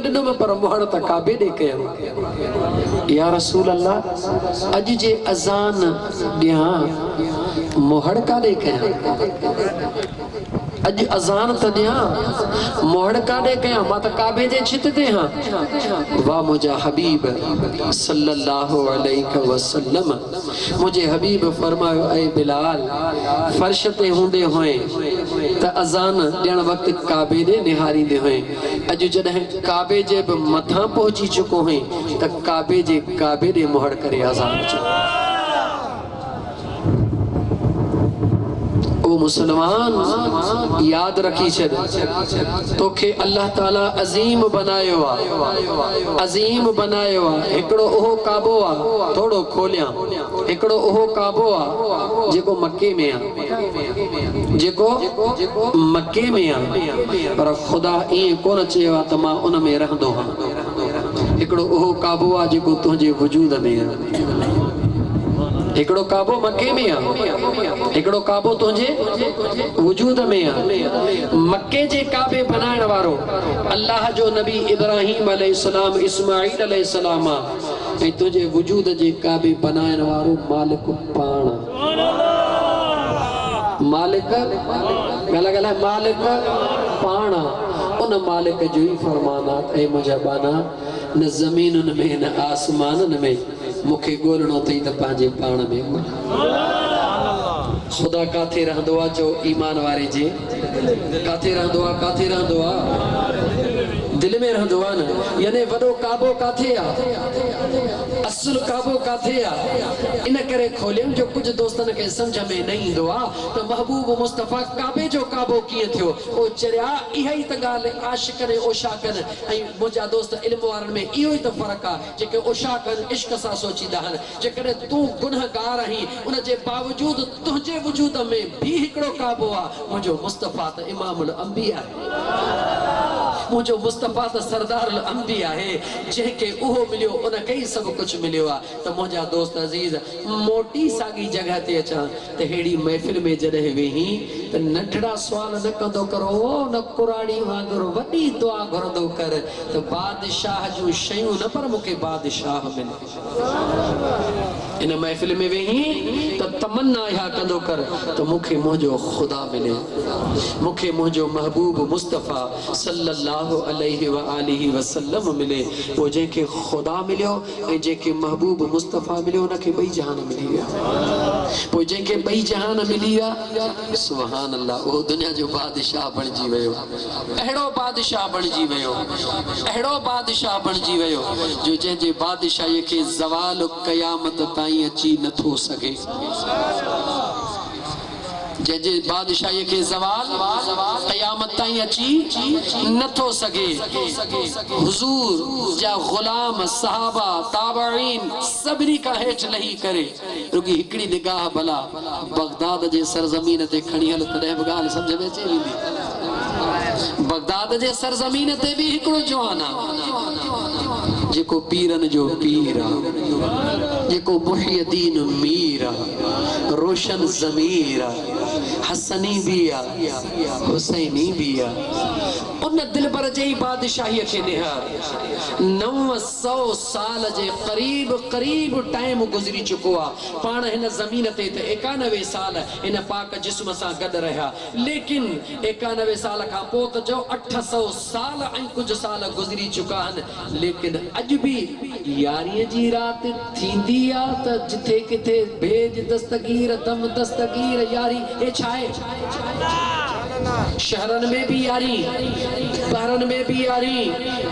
ॾिनुम पर मोहर त काबे ॾे कयो या रसूल अल्लाह अज जे अजान ॾियां मोहड़ काॾे कयां अज अजान त ॾियां मोहड़ काॾे कयां मां त काबे जे छित ते हां वाह मुझा हबीब सल्लल्लाहु अलैहि वसल्लम मुझे हबीब फरमायो ऐ बिलाल फर्श ते हूंदे होए त अजान ॾियण वक्त काबे ॾे निहारींदे होए अज जॾहिं काबे जे बि मथां पहुची चुको हुई त काबे ॾे मोहड़ करे अजान चयो वो मुसलमान याद रखी छे तोखे अल्लाह ताला अजीम बनायो अजीम बनायो एकड़ो ओहो काबो थोड़ो खोलिया एकड़ो ओहो काबो जेको मक्के में जेको मक्के में पर खुदा ये कोन चयो त मां उन में रहंदो हां एकड़ो ओहो काबो जेको तुझे वजूद में एकड़ो काबो मक्के में एकड़ो काबो तुझे वजूद में मक्के जे काबे बनाने वारो अल्लाह जो नबी इब्राहिम अलैहिस्सलाम इस्माइल अलैहिस्सलाम ए तुझे वजूद जे काबे बनाने वारो मालिक पाण मालिक गला गला मालिक पाण उन मालिक जो ही फरमानात ए मुझा बाना न जमीनुन में न आसमानन में मुखे गोलनो थई त पांजे पाण में खुदा काथे रहंदो आ जो ईमान वारे जे काथे रहंदो आ दिल में रहंदो आ न यानी वडो काबो काथे आ असल काबो काथे आ इन करे खोलियो जो कुछ दोस्तन के समझ में नहीं इंदो आ तो महबूब मुस्तफा काबे जो काबो किए थियो ओ चरिया इही त गाल आशिकन ओशाकन ऐ मुजा दोस्त इल्म वारन में इहो ही त फर्क आ जेके ओशाकन इश्क सा सोचीदा हन जेकरे तू गुनहगार रही उन जे बावजूद तुझे वजूद में भी हिकड़ो काबो आ मुजो मुस्तफा त इमामुल अंबिया मुजो मुस्तफा त सरदारुल अंबिया है जेके ओहो मिलियो उन कई सब कुछ मिलियो आ त मुजा दोस्त अजीज मोटी सागी जगह ते अचा त हेड़ी महफिल में जदे वेही त नंढड़ा सवाल न कंदो करो न कुरानी वांगुरु वडी दुआ घुरंदो कर त बादशाह जो शयूं न पर मुके बादशाह मिले इन महफिल में वेही त तमन्ना या कंदो कर त मुखे मुजो खुदा मिले मुखे मुजो महबूब मुस्तफा सल्लल्लाहु अलैहि व आलिहि वसल्लम मिले वो जेके खुदा मिलियो ए जेके महबूब मुस्तफा मिलियो उनके बई जहान मिली गया वो जेके बई जहान मिली गया सुभान अल्लाह वो दुनिया जो बादशाह बणजी वयो एड़ो बादशाह बणजी वयो एड़ो बादशाह बणजी वयो जो जे बादशाही के ज़वाल क़यामत ताई अची न थो सके जे बादशाही के ज़वाल क़यामत ताई अची न थो सके हुजूर जा गुलाम सहाबा ताबईन सबरी का हेठ लही करे रुकी हिकड़ी निगाह भला बगदाद जे सरजमीन ते खणी हल तडे गाल समझ में अचे वेंदी बगदाद जे सरजमीन ते भी हिकड़ो जवाना जेको पीरन जो पीरा जेको मुहियद्दीन मीरा रोशन ज़मीरा हसनी बिया हुसैनी बिया उन दिलबर जे बादशाही के निहार 900 साल जे करीब टाइम गुजरी चुको आ पाण हिन जमीन ते 91 साल इन पाक जिस्म सा गड रहा लेकिन 91 साल का पोत जो 800 साल ऐं कुछ साल गुजरी चुका हन लेकिन अज भी यारी जी रात थींदी आ त जिथे किथे भेज दस्तगीर दम दस्तगीर यारी ए छाए शहरन में भी यारी बहरन में भी यारी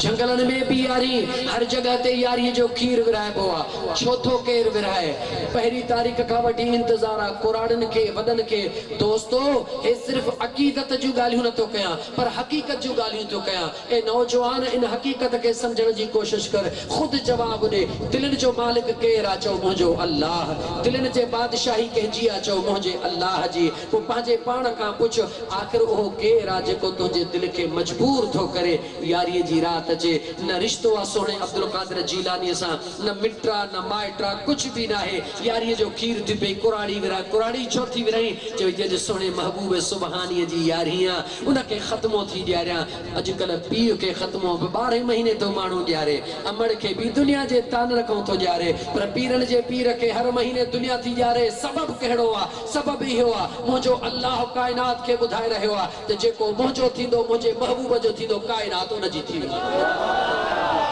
जंगलन में भी यारी हर जगह ते यारी जो खीर विराए बोआ चौथो केर विराए पहली तारीख का वठी इंतजारा कुरान के वदन के दोस्तों ये सिर्फ अकीदत जो गालियों न तो कया पर हकीकत जो गालियों तो कया ए नौजवान इन हकीकत के समझण जी कोशिश कर खुद जवाब दे दिलन जो मालिक केर आ चो मुझो अल्लाह दिलन जे बादशाही के जी आ चो मुझे अल्लाह जी वो पाजे पाण का पुछ आखिर ओ केर आ जेको तुझे दिल के मजबूर थो करे यारी जी रात जे न रिश्तो आ सोने अब्दुल कादिर जीलानी सा न मिट्रा न माइट्रा कुछ भी ना है यारी जो खीर थी पे कुरानी विरा कुरानी चौथी विराई जो जे सोने महबूब सुबहानी जी यारियां उनके खत्मो थी दियारियां अजकल पीर के खत्मो 12 महीने तो मानू दियारे अमड़ के भी दुनिया जे तान रखो तो दियारे पर पीरन जे पीर के हर महीने दुनिया थी दियारे सबब कहड़ो आ सबब इहो आ मुझो अल्लाह कायनात के बुधाए रहो आ ते जेको मुझो थींदो मुझे महबूब जो थींदो कायनात उन जी थी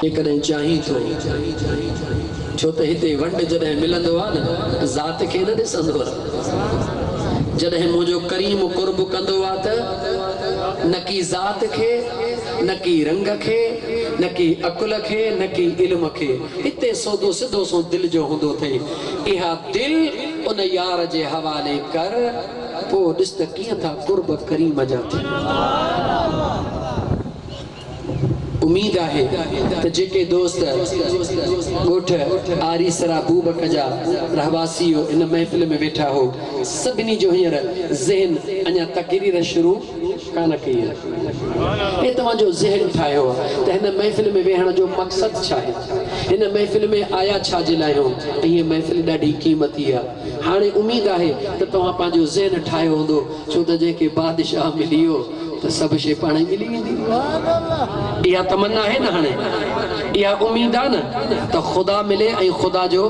एकने चाही तो छो त हिते वंड जडे मिलंदो आ न जात के न ॾिसंदो जडे मुझो करीम कुर्ब कंदो आ त न की जात के न की रंग के न की अकुल के न की इल्म के इते सौदो सिधो सो दिल जो हुंदो थे इहा दिल उन यार जे हवाले कर पो ॾिस त कीअं था कुर्ब करीम जा थी। उम्मीद है त जेके दोस्त ॻोठ आरीसरा बूबक जा रहवासी हो इन महफ़िल में वेठा हो सभिनी जो हींअर ज़हन अञा तकरीर शुरू कान कई है। तव्हांजो ज़हन ठाहियो त हिन महफ़िल में वेहण जो मक़सद छा आहे, हिन महफ़िल में आया छा जे लाइ हो। हीअ महफ़िल ॾाढी क़ीमती आहे। हाणे उम्मीद आहे त तव्हां पंहिंजो ज़हन ठाहियो हूंदो, छो त जेके बादशाह मिली वियो तो सब शे पाणे मिली वेंदी। इहा तमन्ना है ना, हाणे इहा उम्मीद आहे न त खुदा मिले ऐं खुदा जो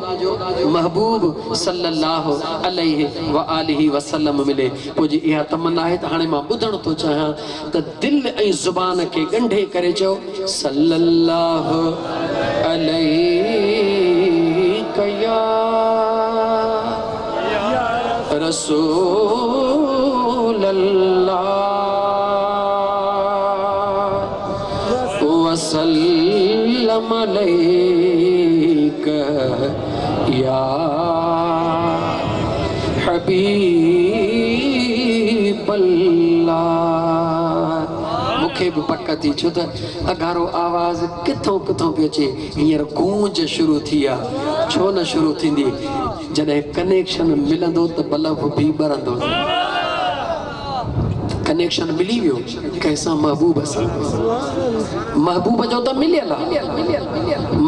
महबूब सल्लल्लाहु अलैहि व आलिहि वसल्लम मिले। पोइ जी इहा तमन्ना है त हाणे मां ॿुधण थो चाहियां त दिल ऐं ज़ुबान खे ॻंढे करे चओ सल्लल्लाहु अलैहि या रसूल अल्लाह वसल्लम अलैका या हबीब अल्लाह। मूंखे भी पक थी, छो त अगारो आवाज़ किथों किथों पे अचे। हींअर गूंज शुरू थी आहे, छो न शुरू थींदी जॾहिं कनेक्शन मिलंदो त बल्ब भी ॿरंदो। कनेक्शन मिली वियो कैसा महबूब सां, महबूब जो तो मिलियल आहे,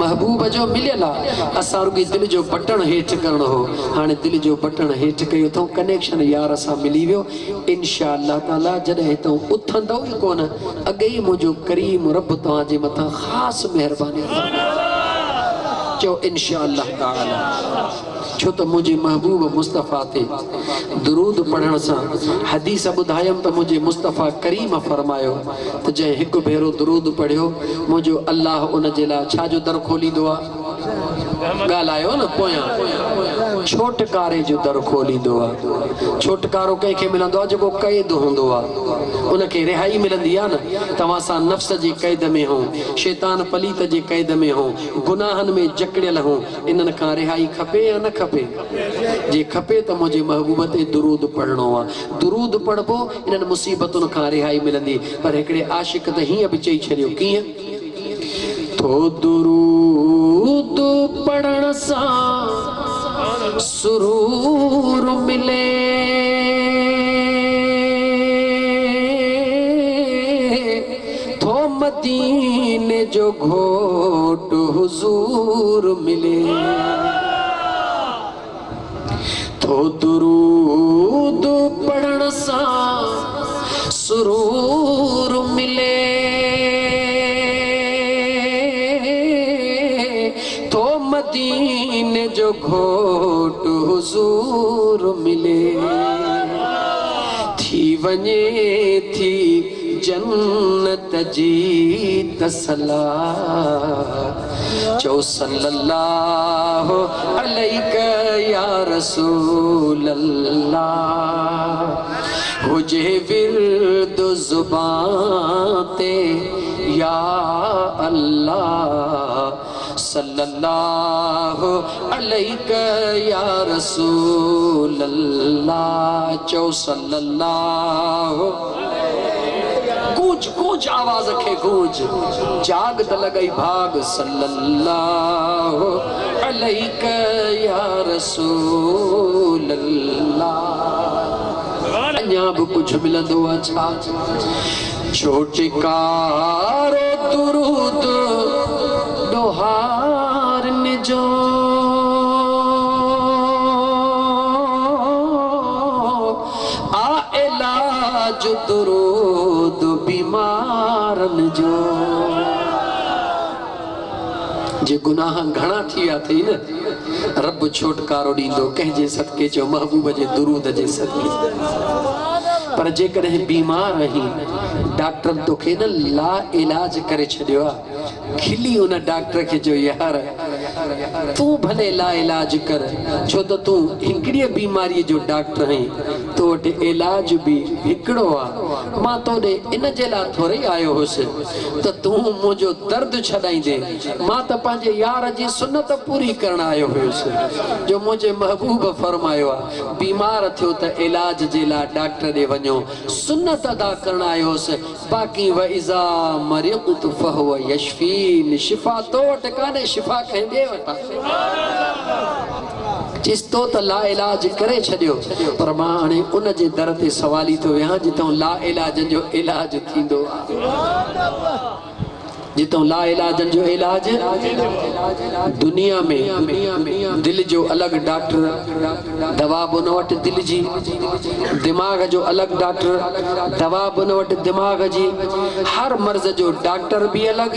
महबूब जो मिलियल आहे। असां रुॻी दिल जो बटन हेठि करणो हो, हाणे दिल जो बटन हेठि कयो अथऊं, कनेक्शन यार सां मिली वियो। इंशा अल्लाह ताला जॾहिं हितां उथंदो ई कोन, अॻे ई मुंहिंजो करीम रब तव्हांजे मथां ख़ासि महिरबानी चओ इंशा अल्लाह ताला। छो तो मुझे महबूब मुस्तफ़ा ते दुरूद पढ़ण सां हदीस ॿुधायमि त मुझे मुस्तफ़ा करीम फरमायो त जंहिं हिकु भेरो दुरूद पढ़ियो मुझो अल्लाह उन जे लाइ छा जो दर खोलींदो आहे। ॻाल्हायो न पोयां, छोटकारे जो दर खोलींदो आहे। छोटकारो कंहिंखे मिलंदो आहे जेको क़ैद हूंदो आहे, उनखे रिहाई मिलंदी आहे न। तव्हां सां नफ़्स जी क़ैद में हो, शैतान पलीत जे क़ैद में हो, गुनाहनि में जकड़ियल हो, इन्हनि खां रिहाई खपे या न खपे? जे खपे त मुंहिंजे महबूब ते दुरूद पढ़णो आहे। दुरूद पढ़बो इन्हनि मुसीबतुनि खां रिहाई मिलंदी। पर हिकिड़े आशिक त हीअं बि चई छॾियो, कीअं तो दुरूद पढ़ण सां सुरूर मिले, तो मदीने जो घोट हुजूर मिले। तो दुरूद पढ़ण सां सुरूर मिले, तो मदीने जो घोट हुजूर मिले। थी वञे थी जन्नत जी तसला, चो सल्लल्लाहु अलैका या रसूल अल्लाह। हुजे विर्द ज़ुबान ते या अल्लाह, सल्लल्लाहु अलैका या रसूल अल्लाह। चो सल्लल्लाहु, गूंज गूंज आवाज खे गूंज, जाग त लॻई भाग, सल्लल्लाहु अलैका या रसूल अल्लाह। अञा बि कुझु मिलंदो आहे छा? छोटकारो दुरूद दोहार निजो, आ इलाज दुरूद बीमारन जो। जे गुनाह घणा थिया थी न, रब छोटकारो ॾींदो कंहिंजे सदके जो, महबूब जे दुरूद जे सदके। पर जेकॾहिं बीमार आहीं, डॉक्टर तोखे न ला इलाज करे छॾियो आहे, खिली उन डॉक्टर के जो यार तू भले ला इलाज कर, छो तो तू हिकड़ी बीमारी जो डॉक्टर है, तो वटि इलाज भी हिकड़ो आ। मां तोड़े इन जे लाइ थोड़ी आयो हुउसि त तूं मुंहिंजो दर्द छॾाईंदे मां त पंहिंजे यार जी सुन्नत पूरी करण आयो हुयुसि जो मुंहिंजे महबूब फरमायो आहे बीमार थियो त इलाज जे लाइ डॉक्टर ॾे वञो सुन्नत अदा करण आयो हुउसि बाक़ी व इज़ा मरिक़्तु फहुव यशफीन शिफ़ा तो वटि कान्हे शिफ़ा कंहिं ॿिए वटि आहे चिस्तो त ला इलाज करे छॾियो पर मां हाणे उन जे दर ते सवाली थो वियां जितां ला इलाज जो इलाज थींदो आहे जितों ला इलाजन जो इलाज दुनिया में दिल जो अलग डॉक्टर दवा बुन वट दिल जी दिमाग जो अलग डॉक्टर दवा बुन वट दिमाग जी हर मर्ज जो डॉक्टर भी अलग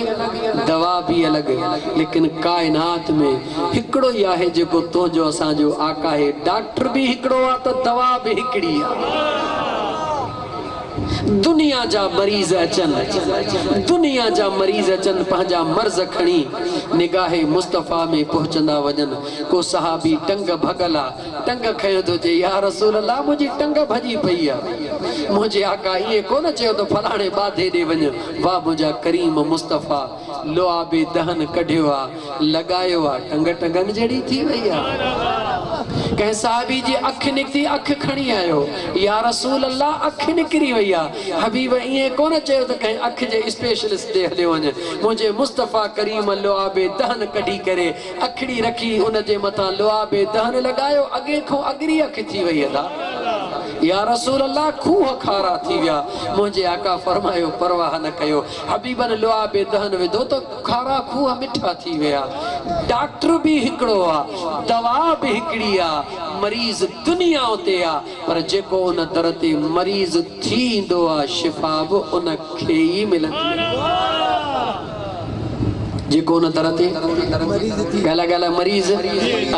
दवा भी अलग लेकिन कायनात में हिकड़ो ही आहे जेको तो जो असा जो आका है डॉक्टर भी हिकड़ो आ तो दवा भी हिकड़ी आ दुनिया जा मरीज अचन पंहिंजा मर्ज खणी निगाहे मुस्तफ़ा में पहुंचंदा वजन को सहाबी टंग भगला टंग खयो तो जे या रसूल अल्लाह मुझी टंग भजी पई आ मुझे आका ये कोन चयो तो फलाणे बाधे दे वञ वाह मुझा करीम मुस्तफ़ा लोआबे दहन कढियो आ लगायो आ टंग टंगन जड़ी थी वई आ कह साहबी जी अख निकती अख खणी आयो या रसूल अल्लाह अख निकरी वई आ हबीब ये कोन चयो त कहीं अख जे स्पेशलिस्ट दे हलियो वञ मुझे मुस्तफ़ा करीम लोआबे दहन कढी करे अखड़ी रखी उन जे मथा लोआबे दहन लगायो अगे खो अगरी अख थी वई अदा या रसूल अल्लाह खूह खारा थी विया मुझे आका फरमायो परवाह न कयो हबीबन लोआबे दहन विधो तो खारा खूह मिठा थी विया डॉक्टर भी हिकड़ो आ दवा भी हिकड़ी आ मरीज दुनिया उते आ पर जेको उन दर ते मरीज थींदो आ शिफा बि उन खे ई मिलंदी जेको न दर ते गला गला मरीज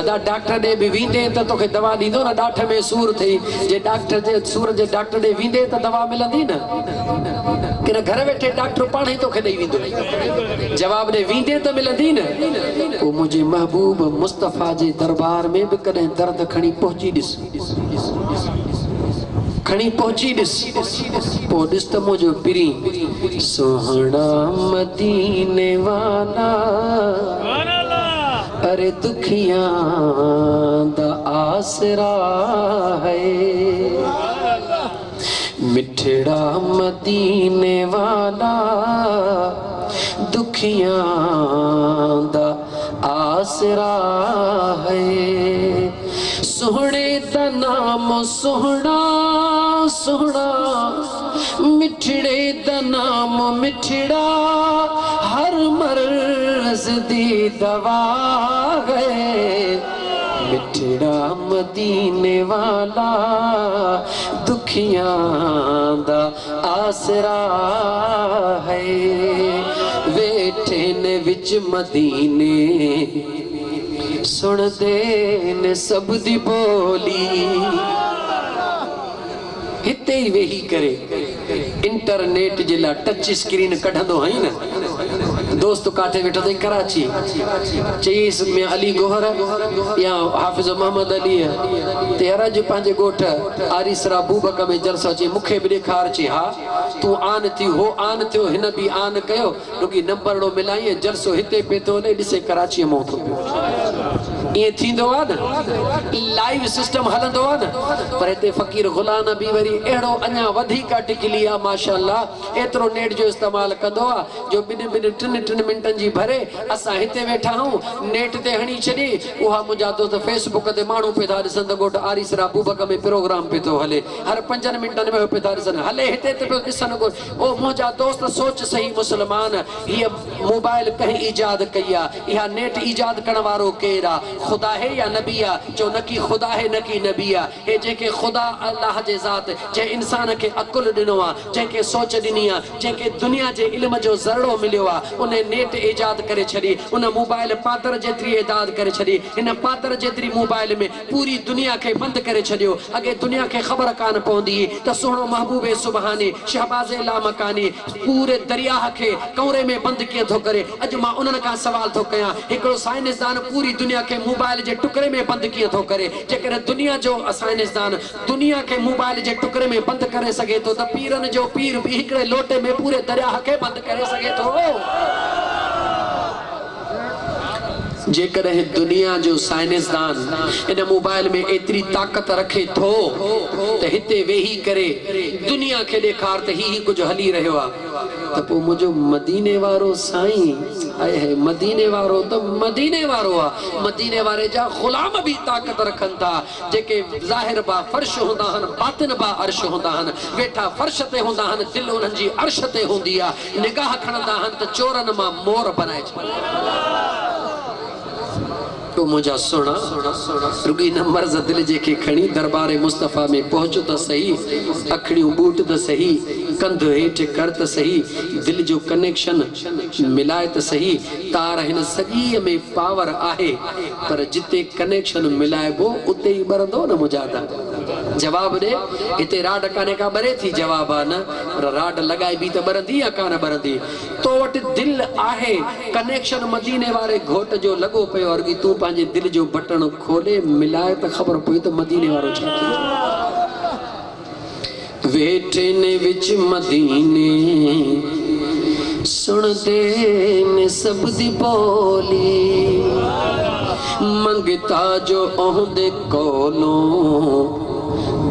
अदा डॉक्टर दे भी विंदे त तोखे दवा दींदो न डाठ में सूर थई जे डॉक्टर जे सूर जे डॉक्टर दे विंदे त दवा मिलंदी न कि न घर बैठे डॉक्टर पाण ही तोखे ॾेई विंदो जवाब दे विंदे त मिलंदी न ओ मुझे महबूब मुस्तफ़ा जे दरबार में भी कदे दर्द खणी पहुंची दिस खणी पहुंची दिस पो दिस त मुझो पिरी सोहणा मदीने वाला अरे दुखिया दा आसरा है मिठड़ा मदीने वाला दुखिया दा आसरा है सोहणे दा नाम सोहना सोहना मिठड़े दा नाम मिठड़ा हर मर्ज दी दवा है मिठड़ा मदीने वाला दुखिया दा आसरा है वेठे ने विच मदीने सुन दे ने सब दी बोली हिते ही वेही करे इंटरनेट जे ला टच स्क्रीन कढंदो हई न दोस्त काठे वेठो थी कराची चईस में अली गोहर या हाफिज मोहम्मद अली तेरा जो पंहिंजे गोठ आरिसरा बूबक में जलसो चे मुखे भी ॾेखार चे हा तू आन थी हो आन थियो हिन भी आन कयो रुकी नंबरड़ो मिलाई जलसो हिते पे तो ने ॾिसे कराची में थो ये थींदो आ न लाइव सिस्टम हलंदो आ न पर हिते फकीर गुलाम नबी वरी एड़ो अन्या वधिक टिकली आ माशाअल्लाह एतरो नेट जो इस्तेमाल कंदो आ जो बिन टिन मिनटन जी भरे असा हिते वेठा हूं नेट ते हणी छडी उहा मुजा दोस्त फेसबुक ते मानू पे था दिसन गोट आरिसरा बूबक में प्रोग्राम पे तो हले हर 5 मिनटन में पे था दिसन हले हिते ते दिसन को ओ मुजा दोस्त सोच सही मुसलमान ये मोबाइल कहीं इजाद कया या नेट इजाद करण वारो केरा खुदा है या नबी आ जो न की खुदा है न की नबी आ हे जेके खुदा अल्लाह जे जात जे इंसान के अकुल दिनो आ जेके सोच दिनी आ जेके दुनिया जे इल्म जो जरड़ो मिलियो आ उन्हें नेट इजाद करे छड़ी उन मोबाइल पातर जेतरी इजाद करे छड़ी इन पातर जेतरी मोबाइल में पूरी दुनिया के बंद करे छड़ियो अगे दुनिया के खबर कान पौंदी त सोहणो महबूबे सुबहानी शहबाज ला मकानी पूरे दरिया के कौरे में बंद किए थो करे अज मा उनन का सवाल थो कया एकड़ो साइंसदान पूरी दुनिया के मोबाइल जे टुकड़े में बंद किए थो करे जेकर दुनिया जो साइंसदान दुनिया के मोबाइल जे टुकड़े में बंद करे सके तो त पीरन जो पीर भी हिकड़े लोटे में पूरे दरिया के बंद करे सके तो जेकर दुनिया जो साइंसदान इन मोबाइल में एतरी ताकत रखे थो त हिते वेही करे दुनिया के ॾेखार त ही कुछ हली रहियो आ त पो मुझो मदीने वारो साईं आए है मदीने वारो तो मदीने वारो आ मदीने वारे जा गुलाम भी ताकत रखन था जेके ज़ाहिर बा फर्श हुंदा हन बातिन बा अर्श हुंदा हन वेठा फर्श ते हुंदा हन दिल उन्हनि जी अर्श ते हुंदी आ निगाह खणंदा हन त चोरन मां मोर बनाए छॾींदा तो मुझा सोना रुगी न मर्ज दिल जेके खणी दरबार मुस्तफा में पहुंचो त सही अखड़ियों बूट त सही कंध हेठ कर त सही दिल जो कनेक्शन मिलाए त सही तार हिन सगी में पावर आहे पर जिते कनेक्शन मिलाएबो उते ही बरंदो न मुजादा जवाब दे इते राड काने का बरे थी जवाब आ न राड लगाई भी त बरंदी या कान बरंदी तो वट दिल आहे कनेक्शन मदीने वाले घोट जो लगो पयो और तू पांजे दिल जो बटन खोले मिलाए तो खबर पई तो मदीने वारो छा वेठे ने विच मदीने सुन दे ने सब दी बोली मंगता जो ओहदे कोलों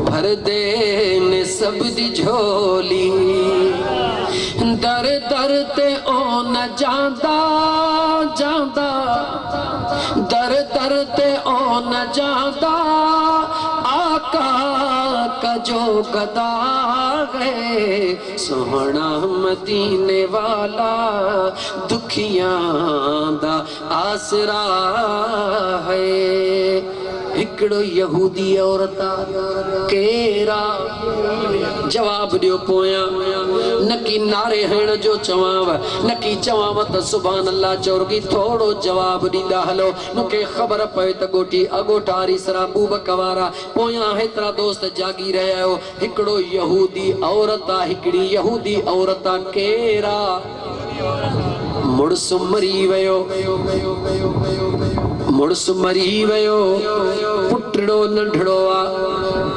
भर दे ने सब दी झोली दर दर ते ओ न जांदा जांदा दर दर ते ओ न जांदा आका का जो गदा है सोहना मदीने वाला दुखियां दा आसरा है हिकड़ो यहूदी औरत केरा जवाब दियो पोया नकी नारे हण जो चवाव नकी चवाव त सुभान अल्लाह चौरगी थोड़ो जवाब दींदा हलो मुके खबर पए त गोटी अगोटारी सरा बूब कवारा पोया हेतरा दोस्त जागी रहे हो हिकड़ो यहूदी औरत हिकड़ी यहूदी औरत केरा मुड़स मरी वयो मुड़स मरी वयो पुटड़ो नंढड़ो आ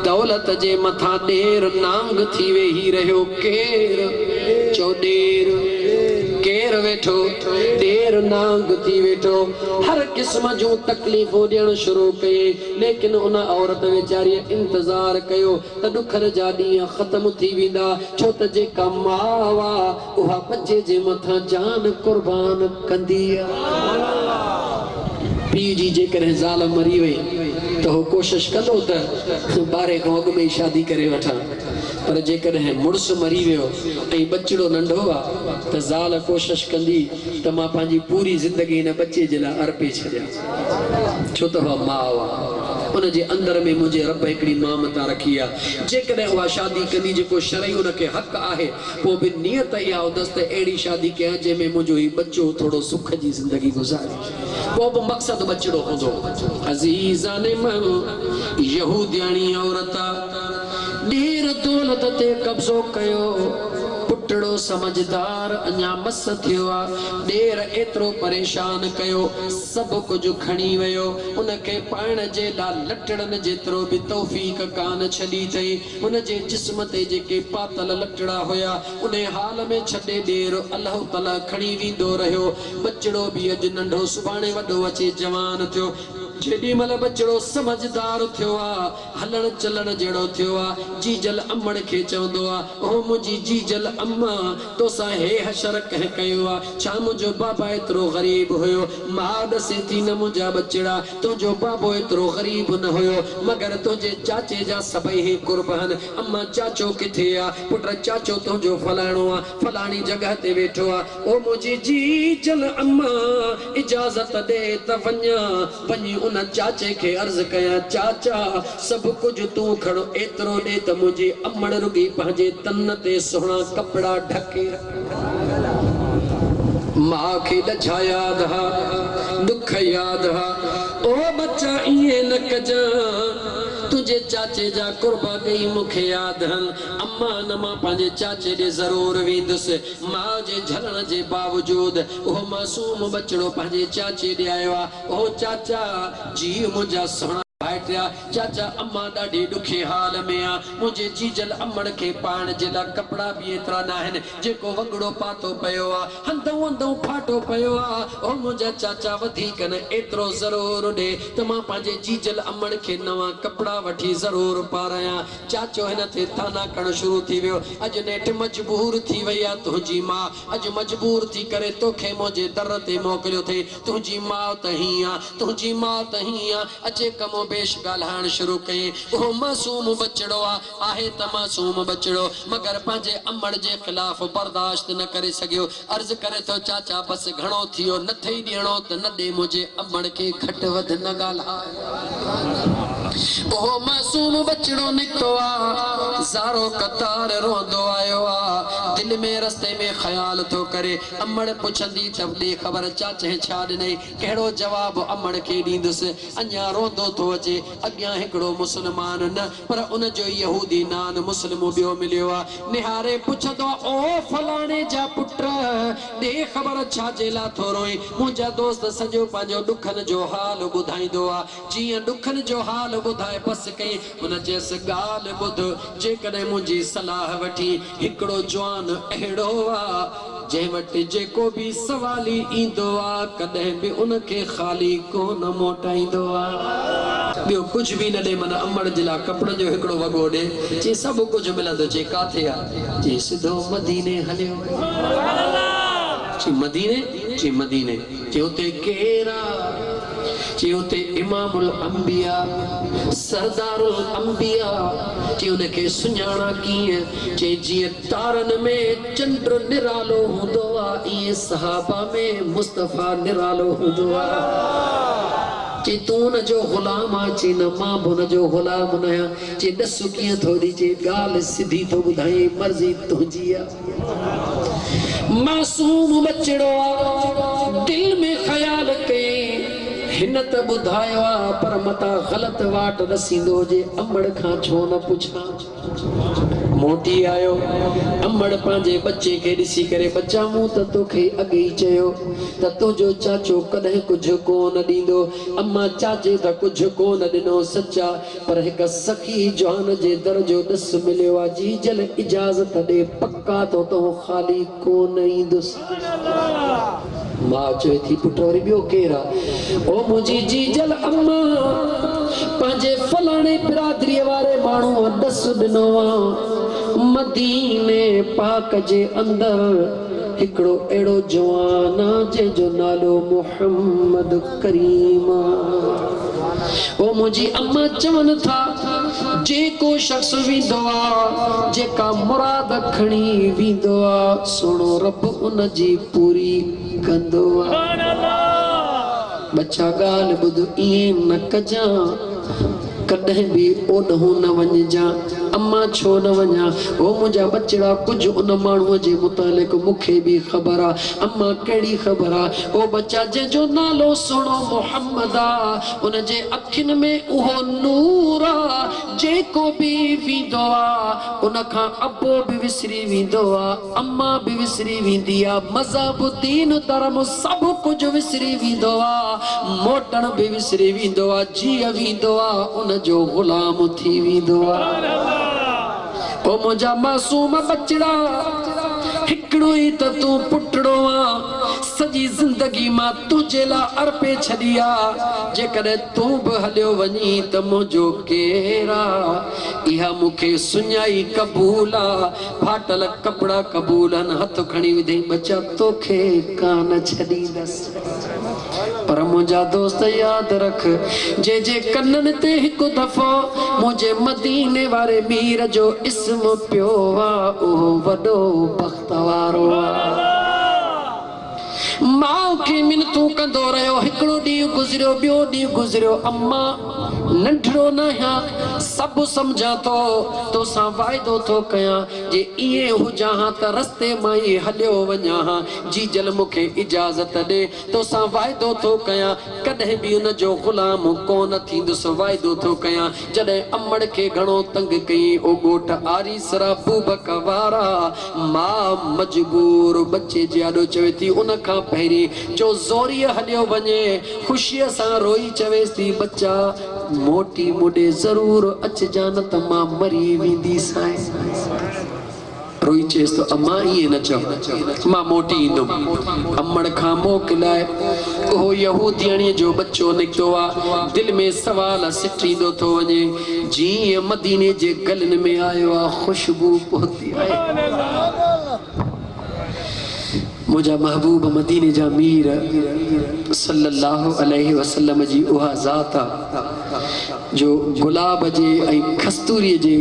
दौलत जे मथा देर नांग थी वेही रहियो केर चौडेर केर वेठो देर नांग थी वेठो हर किस्म जो तकलीफो ॾियण शुरू कई लेकिन उन औरत वेचारी इंतजार कयो त दुखर जा ॾींहं ख़त्म थी वेंदा छो त जेका माउ आ उहा बच्चे जे मथा जान कुर्बान कंदी आ पीउ जी जेकॾहिं ज़ाल मरी वई त हो कोशिश कंदो त ॿारहें खां अॻु में ई शादी करे वठां पर जेकॾहिं मुड़ुस मरी वियो ऐं बचिड़ो नंढो आहे त ज़ाल कोशिश कंदी त मां पंहिंजी पूरी ज़िंदगी हिन बच्चे जे लाइ अर्पे छॾियां छो त उहा माउ आहे उनजे अंदर में मुझे रब हिकड़ी मामता रखी आहे जेकॾहिं उहा शादी कंदी जेको शरई उनखे हक़ आहे पोइ बि नियत इहा हूंदसि त अहिड़ी शादी कयां जंहिंमें मुंहिंजो ही बच्चो थोरो सुख जी ज़िंदगी गुज़ारे पोइ बि मक़सदु बचिड़ो हूंदो अज़ीज़ाने मन यहूदियाणी औरत ढेर दौलत ते कब्ज़ो कयो पुटड़ो समझदार अञा मस थियो आ ढेर एतिरो परेशान कयो सभु कुझु खणी वियो उनखे पाइण जे लाइ लटड़नि जेतिरो बि तौफ़ीक़ कान छॾी अथई उनजे जिस्म ते जेके पातल लटड़ा हुया उन हाल में छॾे ढेर अल्लाह ताला खणी वेंदो रहियो बचिड़ो बि अॼु नंढो सुभाणे वॾो अचे जवान थियो जेॾी महिल बचिड़ो समझदार थियो आहे हलण चलण जहिड़ो थियो आहे जीजल अमड़ खे चवंदो आहे ओ मुंहिंजी जीजल अम्मा तोसां हे हशर कंहिं कयो आहे छा मुंहिंजो बाबा एतिरो ग़रीब हुयो मां ॾसे थी न मुंहिंजा बचिड़ा तुंहिंजो बाबो एतिरो ग़रीब न हुयो मगर तुंहिंजे चाचे जा सभई हे कुर्बान अम्मा चाचो किथे आहे पुट चाचो तुंहिंजो फलाणो आहे फलाणी जॻह ते वेठो आहे ओ मुंहिंजी जीजल अम्मा इजाज़त ॾे त वञी उन चाचे के अर्ज कया चाचा सब कुछ तू खड़ो एतरो दे त मुझे अमड़ रुगी पंहिंजे तन ते सोहना कपड़ा ढके मां के ॾछा याद हा दुख याद हा ओ बच्चा इए न कजा मुझे चाचे जा कुर्बा गई मुखे याद हन अम्मा नमा पंजे चाचे दे जरूर वेंदुस मां जे झलण जे बावजूद ओ मासूम बचड़ो पंजे चाचे दे आयो ओ चाचा जी मुझा सोना चाचा अम्मा ॾाढे ॾुखे हाल में आ मुझे जीजल अमड़ के पाण जे ला कपड़ा भी एतरा ना हन जेको वंगड़ो पातो पयो आ हंदो हंदो फाटो पयो आ ओ मुझा चाचा वधीक न एतरो जरूर दे त मां पांजे जीजल अमड़ के नवा कपड़ा वठी जरूर पाराया चाचो हिन ते ताना करण शुरू थी वियो अज नेठ मजबूर थी वई आ तुंहिंजी मां अज मजबूर थी करे तोखे मुझे दर ते मोकलियो थे तुंहिंजी मां त ही आ तुंहिंजी मां त ही आ अचे कमो बेश गाल्हाण शुरू कई ओ मासूम बचड़ो आहे त मासूम बचड़ो मगर पंहिंजे अमड़ जे खिलाफ बर्दाश्त न करे सघियो अर्ज करे तो चाचा बस घणो थियो न थई ॾियणो त न ॾे मुझे अमड़ के खट वध न ॻाल्हाए ओ मासूम बचड़ो निकतो आ ज़ारो कतार रोंदो आयो आ दिल में रस्ते में ख्याल तो करे अमड़ पुछंदी तब दे खबर चाचे छा ॾिनई कहिड़ो जवाब अमड़ के ॾींदुस अञा रोंदो तो अचे अॻियां हिकिड़ो मुसलमान न पर उन जो यहूदी नान मुस्लिम ॿियो मिलियो आ निहारे पुछंदो ओ फलाणे जा पुट दे खबर छा जे ला थो रोई मुंहिंजा दोस्त सॼो पंहिंजो ॾुखनि जो हाल ॿुधाईंदो आ जीअं ॾुखनि जो हाल ॿुधाए बस कई उन चयसि ॻाल्हि ॿुध जेकॾहिं मुंहिंजी सलाह वठी हिकिड़ो जवान अहिड़ो आ जंहिं वटि जेको भी सवाली ईंदो आ कॾहिं बि उनखे ख़ाली कोन मोटाईंदो आ ॿियो कुछ भी न ॾे मन अमड़ जे लाइ कपड़नि जो हिकिड़ो वॻो ॾे चई सभु कुझु मिलंदो चई काथे आहे चई सिधो मदीने हलियो चई मदीने चई उते केरु आहे चई उते इमामुल अंबिया सरदारुल अंबिया चई उनखे सुञाणा कीअं चई जीअं तारनि में चंड निरालो हूंदो आहे ईअं सहाबा में मुस्तफ़ा निरालो हूंदो आहे चई तूं उनजो ग़ुलाम आहे चई न मां बि उनजो ग़ुलाम न आहियां चई ॾस कीअं थोरी चई ॻाल्हि सिधी थो ॿुधाई मर्ज़ी तुंहिंजी आहे मासूम बचड़ो आहे दिल में ख़्याल कई हिन त ॿुधायो आहे पर मता ग़लत वाट रसींदो हुजे अमड़ खां छो न पुछां मोटी आयो अमड़ पंहिंजे बच्चे खे ॾिसी करे बच्चा मूं त तोखे अॻे ई चयो त तुंहिंजो चाचो कॾहिं कुझु कोन ॾींदो अम्मा चाचे त कुझु कोन ॾिनो सचा पर हिकु सखी जवान जे दर जो ॾिस मिलियो आहे जीजल इजाज़त ॾे पक्का तो ख़ाली कोन ईंदुसि मां चवे थी पुट वरी ॿियो केरु आहे ओ मुंहिंजी जीजल अम्मा पंहिंजे फलाणे बिरादरीअ वारे माण्हू ॾस ॾिनो आहे मदीने पाक जे अंदर हिकिड़ो अहिड़ो जवान आहे जंहिंजो नालो मोहम्मद करीम ओ मुंहिंजी अम्मा चवनि था जेको शख़्स वेंदो आहे जेका मुराद खणी वेंदो आहे सुहिणो रब उन जी पूरी कंदो आहे बच्चा ॻाल्हि ॿुध ईअं न कजां कॾहिं बि ओॾहूं न वञजां अम्मा छो न वञा ओ मुंहिंजा बचड़ा कुझु उन माण्हूअ जे मुतालिक़ मूंखे बि ख़बर आहे अम्मा कहिड़ी ख़बर आहे ओ बच्चा जंहिंजो नालो सुहिणो मोहम्मद आहे उन जे अखियुनि में उहो नूर आहे जेको बि वेंदो आहे उन खां अबो बि विसरी वेंदो आहे अम्मा बि विसरी वेंदी आहे मज़हब दीन धर्म सभु कुझु विसरी वेंदो आहे मोटण बि विसरी वेंदो आहे जीअ वेंदो आहे उन जो ग़ुलाम थी वेंदो आहे ओ मुंहिंजा मासूम बचड़ा हिकिड़ो ई त तूं पुटड़ो आहे सॼी ज़िंदगी मां तुंहिंजे लाइ अर्पे छॾी आहे जेकॾहिं तूं बि हलियो वञी त मुंहिंजो केरु आहे इहा मूंखे सुञाई क़बूल आहे फाटल कपिड़ा क़बूल आहिनि हथ खणी विधई बच्चा तोखे कान छॾींदसि पर मुंहिंजा दोस्त यादि रख जे कननि ते हिकु दफ़ो मुंहिंजे मदीने वारे मीर जो इस्म पियो आहे उहो वॾो बख़्त वारो आहे माउ खे मिनतूं कंदो रहियो हिकिड़ो ॾींहुं गुज़रियो ॿियो ॾींहुं गुज़रियो अम्मा नंढड़ो न आहियां सब समझा तो सा वाइदो थो कयां जे इए हुजां हां त रस्ते मां ई हलियो वञा हां जी जल मूंखे इजाज़त ॾे तो सा वाइदो थो कयां कॾहिं बि उन जो ग़ुलाम कोन थींदुसि वाइदो थो कयां जॾहिं अमड़ खे घणो तंग कयईं ओ ॻोठ आरी सरा बूबक वारा मां मजबूर बच्चे जे आॾो चवे थी उन खां पहिरीं जो ज़ोरीअ हलियो वञे ख़ुशीअ सां रोई चवेसि थी बच्चा मोटी मुॾे ज़रूर अचजां न त मां मरी वेंदी साईं रोई चएसि तो अम्मा ईअं न चओ मां मोटी ईंदुमि अमड़ खां मोकिलाए उहो यहूदियणीअ जो बच्चो निकितो आहे दिलि में सवाल सिटींदो थो वञे जीअं मदीने जे गलनि में आयो आहे ख़ुशबू पहुती आहे मुझा महबूब मदीने जा मीर सल्लल्लाहु अलैहि वसल्लम जी उहा ज़ात जो गुलाब जे ऐं कस्तूरीअ जे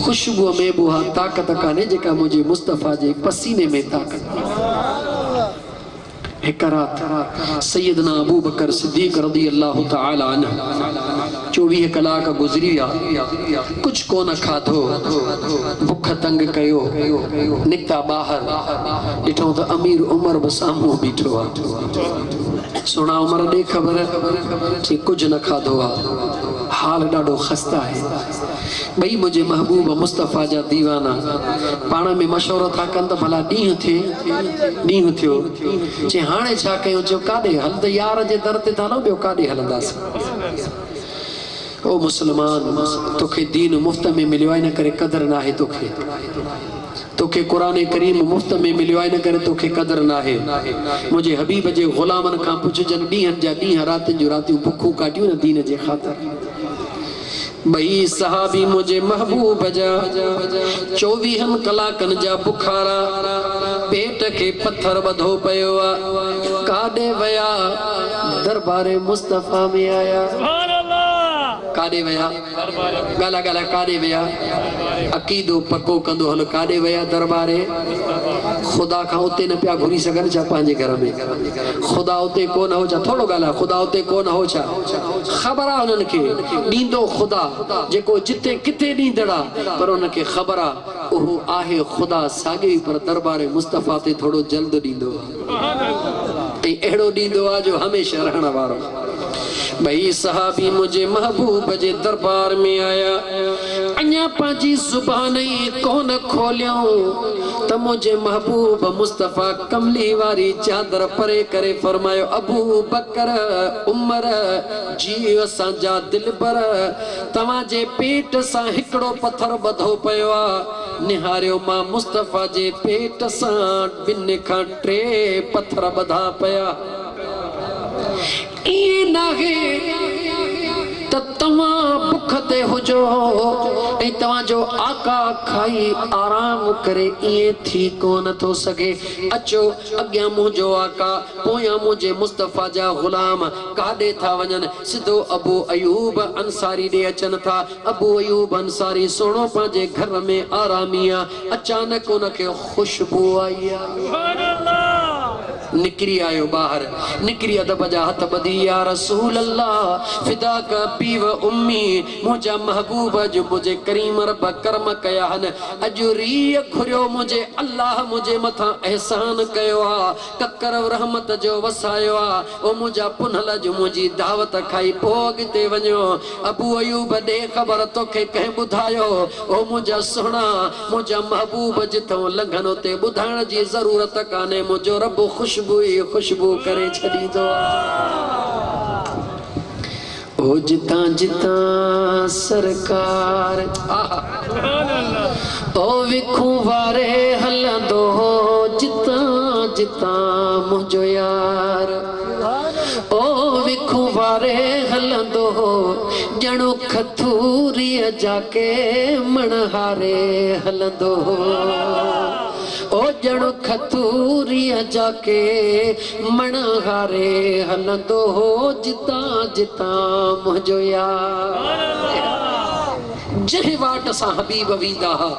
ख़ुशबूअ में बि उहा ताक़त कान्हे जेका मुंहिंजे मुस्तफ़ा जे पसीने में ताक़त हिक रात सैयदना अबू बकर सिद्दीक़ रज़ी अल्लाहु तआला अन्हु 24 कलाक गुज़री विया कुछ कोन खाधो भुख तंग कयो निकिता ॿाहिरि ॾिठो त अमीर उमर बि साम्हूं बीठो आहे सुहिणा उमर ॾे ख़बर कि कुझु न खाधो आहे हाल ॾाढो ख़स्ता आहे ॿई मुंहिंजे महबूब मुस्तफ़ा जा दीवाना पाण में मशवरो था कनि त भला ॾींहुं थियो चई हाणे छा कयूं चयो काॾे हल त यार जे दर ते था हलूं ॿियो काॾे हलंदासीं ओ मुस्लमान तोखे दीन मुफ़्त में मिलियो आहे इन करे क़दुरु न आहे तोखे क़ुरान करीम मुफ़्त में मिलियो आहे इन करे तोखे क़दुरु न आहे मुंहिंजे हबीब जे ग़ुलामनि खां पुछजनि ॾींहंनि जा ॾींहं रातिनि जूं रातियूं बुखूं काटियूं न दीन जे ख़ातिर ॿई सहाबी मुंहिंजे महबूब जा 24 कलाकनि जा बुखारा पेट खे पत्थर ॿधो पियो आहे काॾे विया दरबारे मुस्तफ़ा में आया काॾे विया ॻाल्हि काॾे विया अक़ीदो पको कंदो हलो काॾे विया दरबारे ख़ुदा खां उते न पिया घुरी सघनि छा पंहिंजे घर में ख़ुदा उते कोन हो छा थोरो ॻाल्हि ख़ुदा उते कोन हो छा ख़बर आहे हुननि खे ॾींदो ख़ुदा जेको जिते किथे ॾींदड़ आहे पर हुनखे ख़बर आहे उहो आहे ख़ुदा साॻियो ई पर दरबारे मुस्तफ़ा ते थोरो जल्द ॾींदो आहे ऐं अहिड़ो ॾींदो आहे जो हमेशह रहण वारो ॿई सहाबी मुंहिंजे महबूब जे दरबार में आया अञा पंहिंजी ज़ुबान ई कोन खोलियऊं त मुंहिंजे महबूब मुस्तफ़ा कमली वारी चादर परे करे फरमायो अबू बकर उमर जी असांजा दिलबर तव्हांजे पेट सां हिकिड़ो पत्थर ॿधो पियो आहे निहारियो मां मुस्तफ़ा जे पेट सां 2 खां 3 पत्थर ॿधा पिया ईअं नाहे त तव्हां बुख ते हुजो ऐं तव्हांजो आका खाई आराम करे ईअं थी कोन थो सघे अचो अॻियां मुंहिंजो आका पोयां मुंहिंजे मुस्तफ़ा जा ग़ुलाम काॾे था वञनि सिधो अबू अयूब अंसारी ॾे अचनि था अबू अयूब अंसारी सुहिणो पंहिंजे घर में आरामी आहे अचानक उनखे ख़ुशबू आई आहे निकिरी आयो ॿाहिरि निकिरी अदब जा हथ ॿधी या रसूल अल्लाह फिदा का पीव उम्मी मुंहिंजा महबूब जो मुंहिंजे करीम रब कर्म कया आहिनि अॼु रीह घुरियो मुंहिंजे अल्लाह मुंहिंजे मथां एहसान कयो आहे ककर रहमत जो वसायो आहे ओ मुंहिंजा पुनल जो मुंहिंजी दावत खाई पोइ अॻिते वञो अबू अयूब ॾे ख़बर तोखे कंहिं ॿुधायो ओ मुंहिंजा सुहिणा मुंहिंजा महबूब जिथां लंघनि उते ॿुधाइण जी ज़रूरत कान्हे मुंहिंजो रब खुशबू करे छॾींदो ओ जितां जितां सरकार ओ विखूं वारे हलंदो जितां जितां मुंहिंजो यार ओ विखूं वारे हलंदो ॼणो खथूरीअ जाके मणहारे हलंदो ओ ॼण खतूरीअ जाके मणहारे हलंदो हो जितां जितां मुंहिंजो यार जंहिं वाट सां हबीब वेंदा हा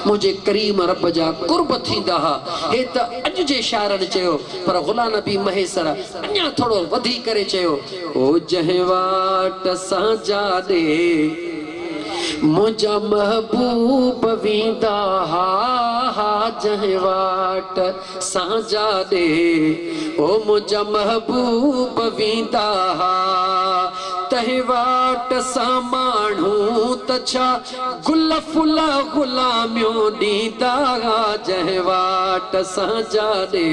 मुझे करीम रब जा कुर्ब थींदा हा। हे त अॼु जे शाइरनि चयो, पर गुलाम नबी महेसर अञा थोरो वधी करे चयो, ओ जंहिं वाट सां जाॾे मुझा महबूब वेंदा हा, जंहिं वाट सां जाॾे ओ मुझा महबूब वेंदा हा, तंहिं वाट सां माण्हू त छा गुल फुल गुलामियूं ॾींदा, जंहिं वाट सां जाॾे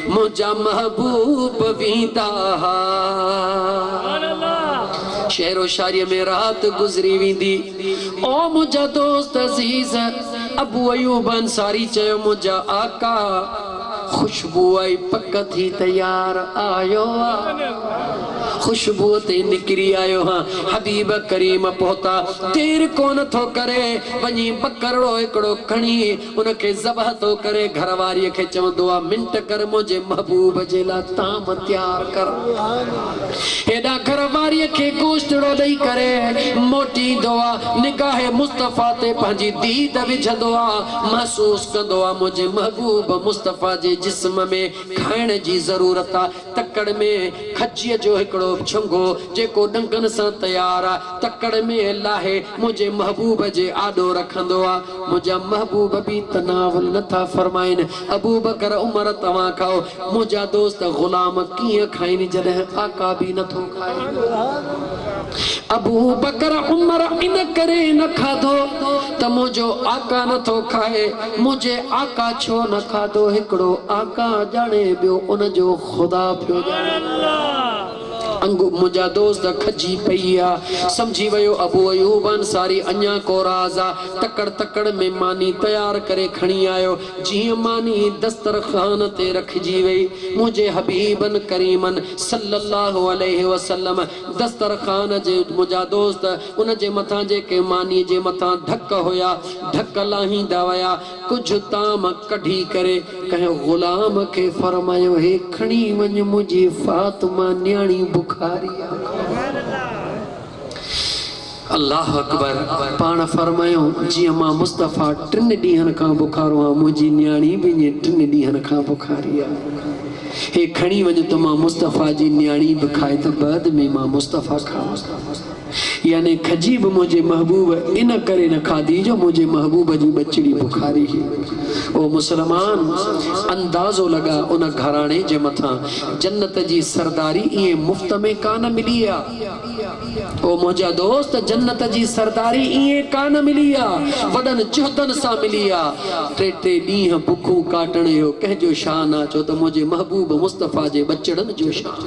मुझा महबूब वेंदा हा। शेरो शायरी में रात गुज़री वेंदी। ओ मुझा दोस्त अज़ीज़ अबू अयूब अंसारी चयो, मुझा आका खुशबू आई पक थी तैयार आयो, खुशबू ते निकरी आयो हाँ। हबीब करीम पहुता, देर कोन थो करे, वञी बकरो हिकिड़ो खणी उनखे ज़बह थो करे, घरवारीअ खे चवंदो आहे मिंट कर मुंहिंजे महबूब जे लाइ ताम तयार कर। हेॾा घरवारीअ खे गोश्तड़ो ॾेई करे मोटींदो आहे, निगाह मुस्तफ़ा ते पंहिंजी दीद विझंदो आहे, महसूस कंदो आहे मुंहिंजे महबूब मुस्तफ़ा जे जिस्म में खाइण जी ज़रूरत आहे। तकड़ में खजीअ जो हिकिड़ो छुंगो जेको डंगन सां तयार आहे, तकड़ में लाहे मुंहिंजे महबूब जे आॾो रखंदो आहे। मुंहिंजा महबूब बि तनावुल नथा फरमाइनि, अबू बकर उमर तव्हां खाओ, मुंहिंजा दोस्त गुलाम कीअं खाइनि जॾहिं आका बि नथो खाए। अबू बकर उमर इन करे न खाधो त मुंहिंजो आका नथो खाए, मुंहिंजे आका छो न खाधो, हिकिड़ो आका ॼाणे ॿियो उनजो ख़ुदा पियो ॼाणे। अंगू मुंहिंजा दोस्त खजी पई आहे, समझी वियो अबू अयूब अंसारी अञा को राज़ आहे। तकड़ तकड़ में मानी तयार करे खणी आयो, जीअं मानी दस्तरखान ते रखजी वई, मुंहिंजे हबीबन करीमन सल्लल्लाहु अलैहि वसल्लम दस्तरखान जे मुंहिंजा दोस्त उन जे मथां जेके मानी जे मथां ढक हुया, ढक लाहींदा विया, कुझु ताम कढी करे कंहिं गुलाम खे फरमायो, हे खणी वञ मुंहिंजी फातिमा न्याणी बुखारी अल्लाह अकबर। पाण फरमायो जीअं मां मुस्तफ़ा 3 ॾींहंनि खां बुखारो आहियां, मुंहिंजी न्याणी बि 3 ॾींहंनि खां बुखारी आहे, हे खणी वञ त मां मुस्तफ़ा जी न्याणी बि खाए त बाद में मां मुस्तफ़ा खावां। यानी खजी बि मुंहिंजे महबूब इन करे न खाधी जो मुंहिंजे महबूब जी बचड़ी बुखारी ही। ओ मुसलमान, अंदाज़ो लगा उन घराणे जे मथां जन्नत जी सरदारी ईअं मुफ़्त में कान मिली आहे। ओ मुंहिंजा दोस्त, जन्नत जी सरदारी ईअं कान मिली आहे, वॾनि चुहदनि सां मिली आहे। 3 ॾींहं बुखूं काटण जो कंहिंजो शान आहे, छो त मुंहिंजे महबूब मुस्तफ़ा जे बचड़नि जो शान।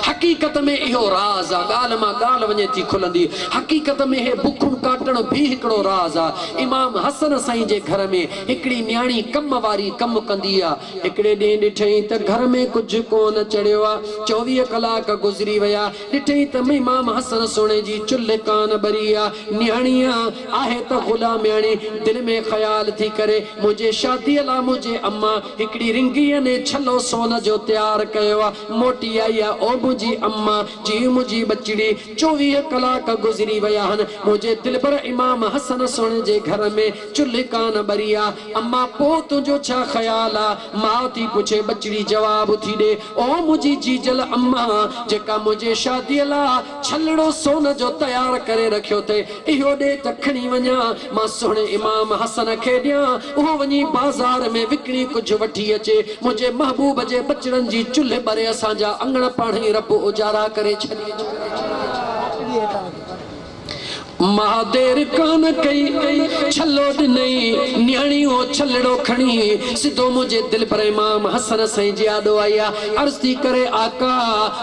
हक़ीक़त में इहो राज़ आहे, ॻाल्हि मां ॻाल्हि वञे थी खुलंदी। हक़ीक़त में हे बुखूं काटण भी हिकिड़ो राज़ आहे। इमाम हसन साईं जे घर में हिकिड़ी न्याणी कम वारी कम कंदी आहे। हिकिड़े ॾींहुं ॾिठई त घर में कुझु कोन चढ़ियो आहे, 24 कलाक गुज़री विया, ॾिठई त इमाम हसन सोणे जी चुल्ह कान ॿरी आहे, न्याणी आहे त गुलामियाणी। दिलि में ख़्याल थी करे मुंहिंजे शादीअ लाइ मुंहिंजे अम्मा हिकिड़ी रिंगीअ ने छलो सोन जो तयारु कयो आहे, मोटी आई आहे। ओ मुंहिंजी अम्मा जी मुंहिंजी बचड़ी 24 कलाक गुज़री विया आहिनि, मुंहिंजे दिलबर इमाम हसन सोणे जे घर में चुल्ह कान ॿरी आहे। अम्मा पोइ तुंहिंजो छा ख़्याल आहे? माउ थी पुछे, बचड़ी जवाब थी ॾे, ओ मुंहिंजी जीजल अम्मा जेका मुंहिंजे शादीअ लाइ छलड़ो सोन जो तयार करे रखियो थे, इहो ॾे त खणी वञा, मां सोणे इमाम हसन खे ॾियां, उहो वञी बाज़ार में विकिणी कुझु वठी अचे, मुंहिंजे महबूब जे बचड़नि जी चुल्ह ॿरे असांजा अंगण पाण ई रब उजारा करे छॾी। मां देर कान कई, छलो ॾिनई, न्याणी वो छलड़ो खणी सिधो मुंहिंजे दिल पर इमाम हसन साईं जी आॾो आई आहे। अर्ज़ थी करे, आका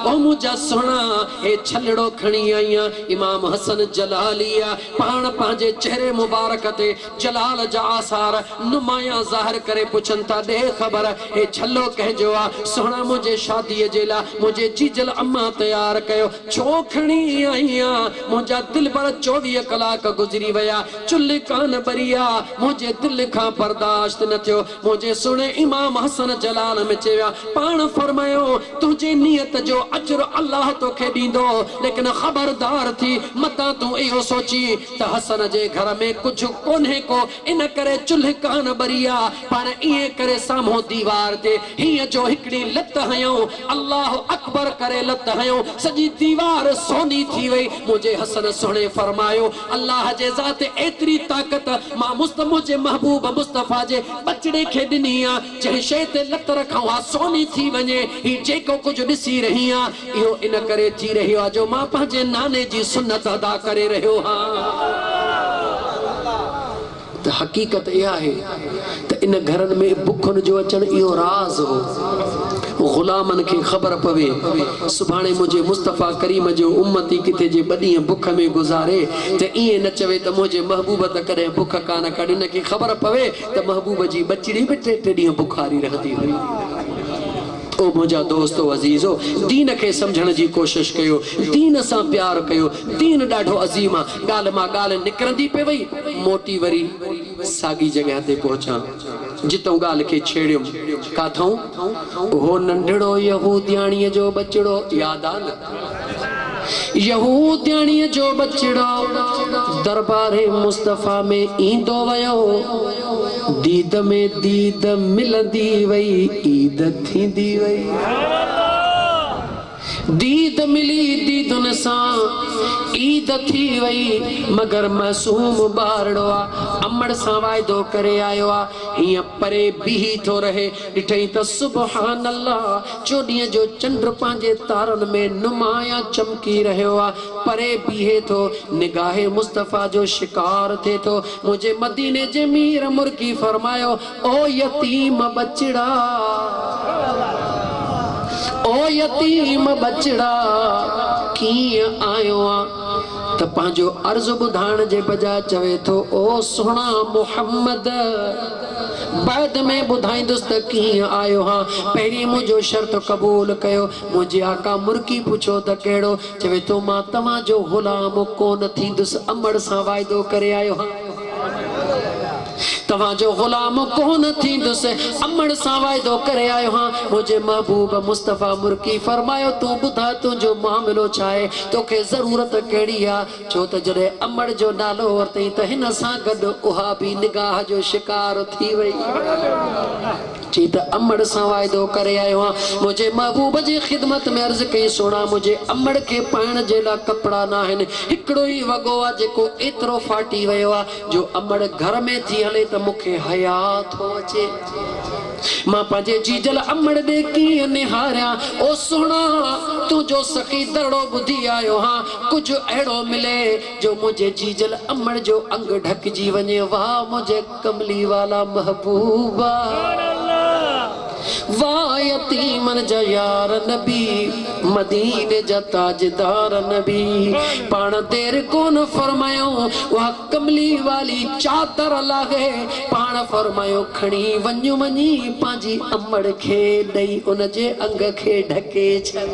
ओ मुंहिंजा सोना, हे छलड़ो खणी आई आहे। इमाम हसन जलाली आहे, पाण पंहिंजे चेहरे मुबारक ते जलाल जा आसार नुमाया ज़ाहिर करे पुछनि था, ॾे ख़बर हे छलो कंहिंजो आहे? सोना मुंहिंजे शादीअ जे लाइ मुंहिंजे जीजल अम्मा तयारु कयो, छो खणी आई आहे? मुंहिंजा दिल पर 24 24 कलाक गुजरी वया चुल्ह कान बरिया मुझे दिल खां बर्दाश्त न थियो मुझे सुने इमाम हसन जलाल में चया पान फरमायो तुझे नियत जो अजर अल्लाह तो खे दींदो लेकिन खबरदार थी मता तू इहो सोची त हसन जे घर में कुछ कोन्हे को इन करे चुल्ह कान बरिया पान इए करे सामो दीवार ते हिय जो हिकड़ी लत हयो अल्लाह अकबर करे लत हयो सजी दीवार सोनी थी वई मुझे हसन सुने फरमायो अल्लाह जे ज़ात एतरी ताकत मां मुझे महबूब मुस्तफा जे बचड़े खे दिनी आ जे शे ते लत रखवा सोनी थी वने ही जेको कुछ दिसी रही आ इहो इन करे थी रहियो आ जो मां पंहिंजे नाने जी सुन्नत अदा करे रहियो हां तो हकीकत यह है तो इन घरन में बुखन जो अचन इहो राज हो गुलामन के खबर पवे सुभाणे मुझे मुस्तफा करीम जो उम्मती किथे जे बड़ी बुख में गुजारे ते इए न चवे त मुझे महबूब त करे बुख कान कढ न की खबर पवे त महबूब जी बचड़ी भी टे डी बुखारी रहती हुई ओ मुझा दोस्तों अजीजो दीन के समझण जी कोशिश कयो दीन सा प्यार कयो दीन डाढो अजीम गाल मा गाल निकरंदी पे वई मोटी वरी सागी जगह ते पहुंचा जितो गाल के छेड़ियो काथों ओ नंढड़ो यहूदियाणी जो बचड़ो याद आ यहूदियाणी जो बचड़ो दरबारे मुस्तफा में ईंदो वयो दीद में दीद मिलंदी वई ईद थींदी वई दीद मिली दीदुन सा ईद थी वई मगर मासूम बारड़ो अमड़ सा वायदो करे आयो आ हिय परे बीही थो रहे डिठई त सुभान अल्लाह चोडीअ जो चंद्र पांजे तारन में नुमाया चमकी रहियो आ परे बीहे थो निगाहे मुस्तफा जो शिकार थे तो मुझे मदीने जे मीर मुर्की फरमायो ओ यतीम बचड़ा ओ यतीम बचड़ा की आयो आ त पांजो अर्ज बुधाण जे बजा चवे तो ओ सोना मोहम्मद बाद में बुधाईंदुस त की आयो हां पहिरी मुझो शर्त कबूल कयो मुझे आका मुर्की पूछो त केड़ो चवे तो मां तमा जो गुलाम कोन थींदुस अमड़ सा वायदो करे आयो हां तवा जो गुलाम कौन थी दुसे अमड़ सा वायदो करे आयो हां मुझे महबूब मुस्तफा मुर्की फरमायो तू बुधा तू जो मामलो चाहे तोखे जरूरत केड़ी आ छो त जड़े अमड़ जो नालो वरतई त हिन सा गड उहा भी निगाह जो शिकार थी वई ची त अमड़ सा वायदो करे आयो हां मुझे महबूब जी खिदमत में अर्ज कई सोना मुझे अमड़ के पाण जे ला कपड़ा ना हन हिकड़ो ही वगो आ जेको एतरो फाटी वयो आ जो अमड़ घर में थी हले त मुखे हयात हो अचे मां पांजे जीजल अमड़ दे की निहारिया ओ सोना तू जो सखी दड़ो बुधी आयो हां कुछ एड़ो मिले जो मुझे जीजल अमड़ जो अंग ढक जी वने वाह मुझे कमली वाला महबूबा वाह यतीमन जा यार नबी मदीने जा ताजदार नबी पाण देर कोन फरमायो वह कमली वाली चादर लागे पाण फरमायो खणी वन्यू वनी पांजी अमड़ खे दई उन जे अंग खे ढके छ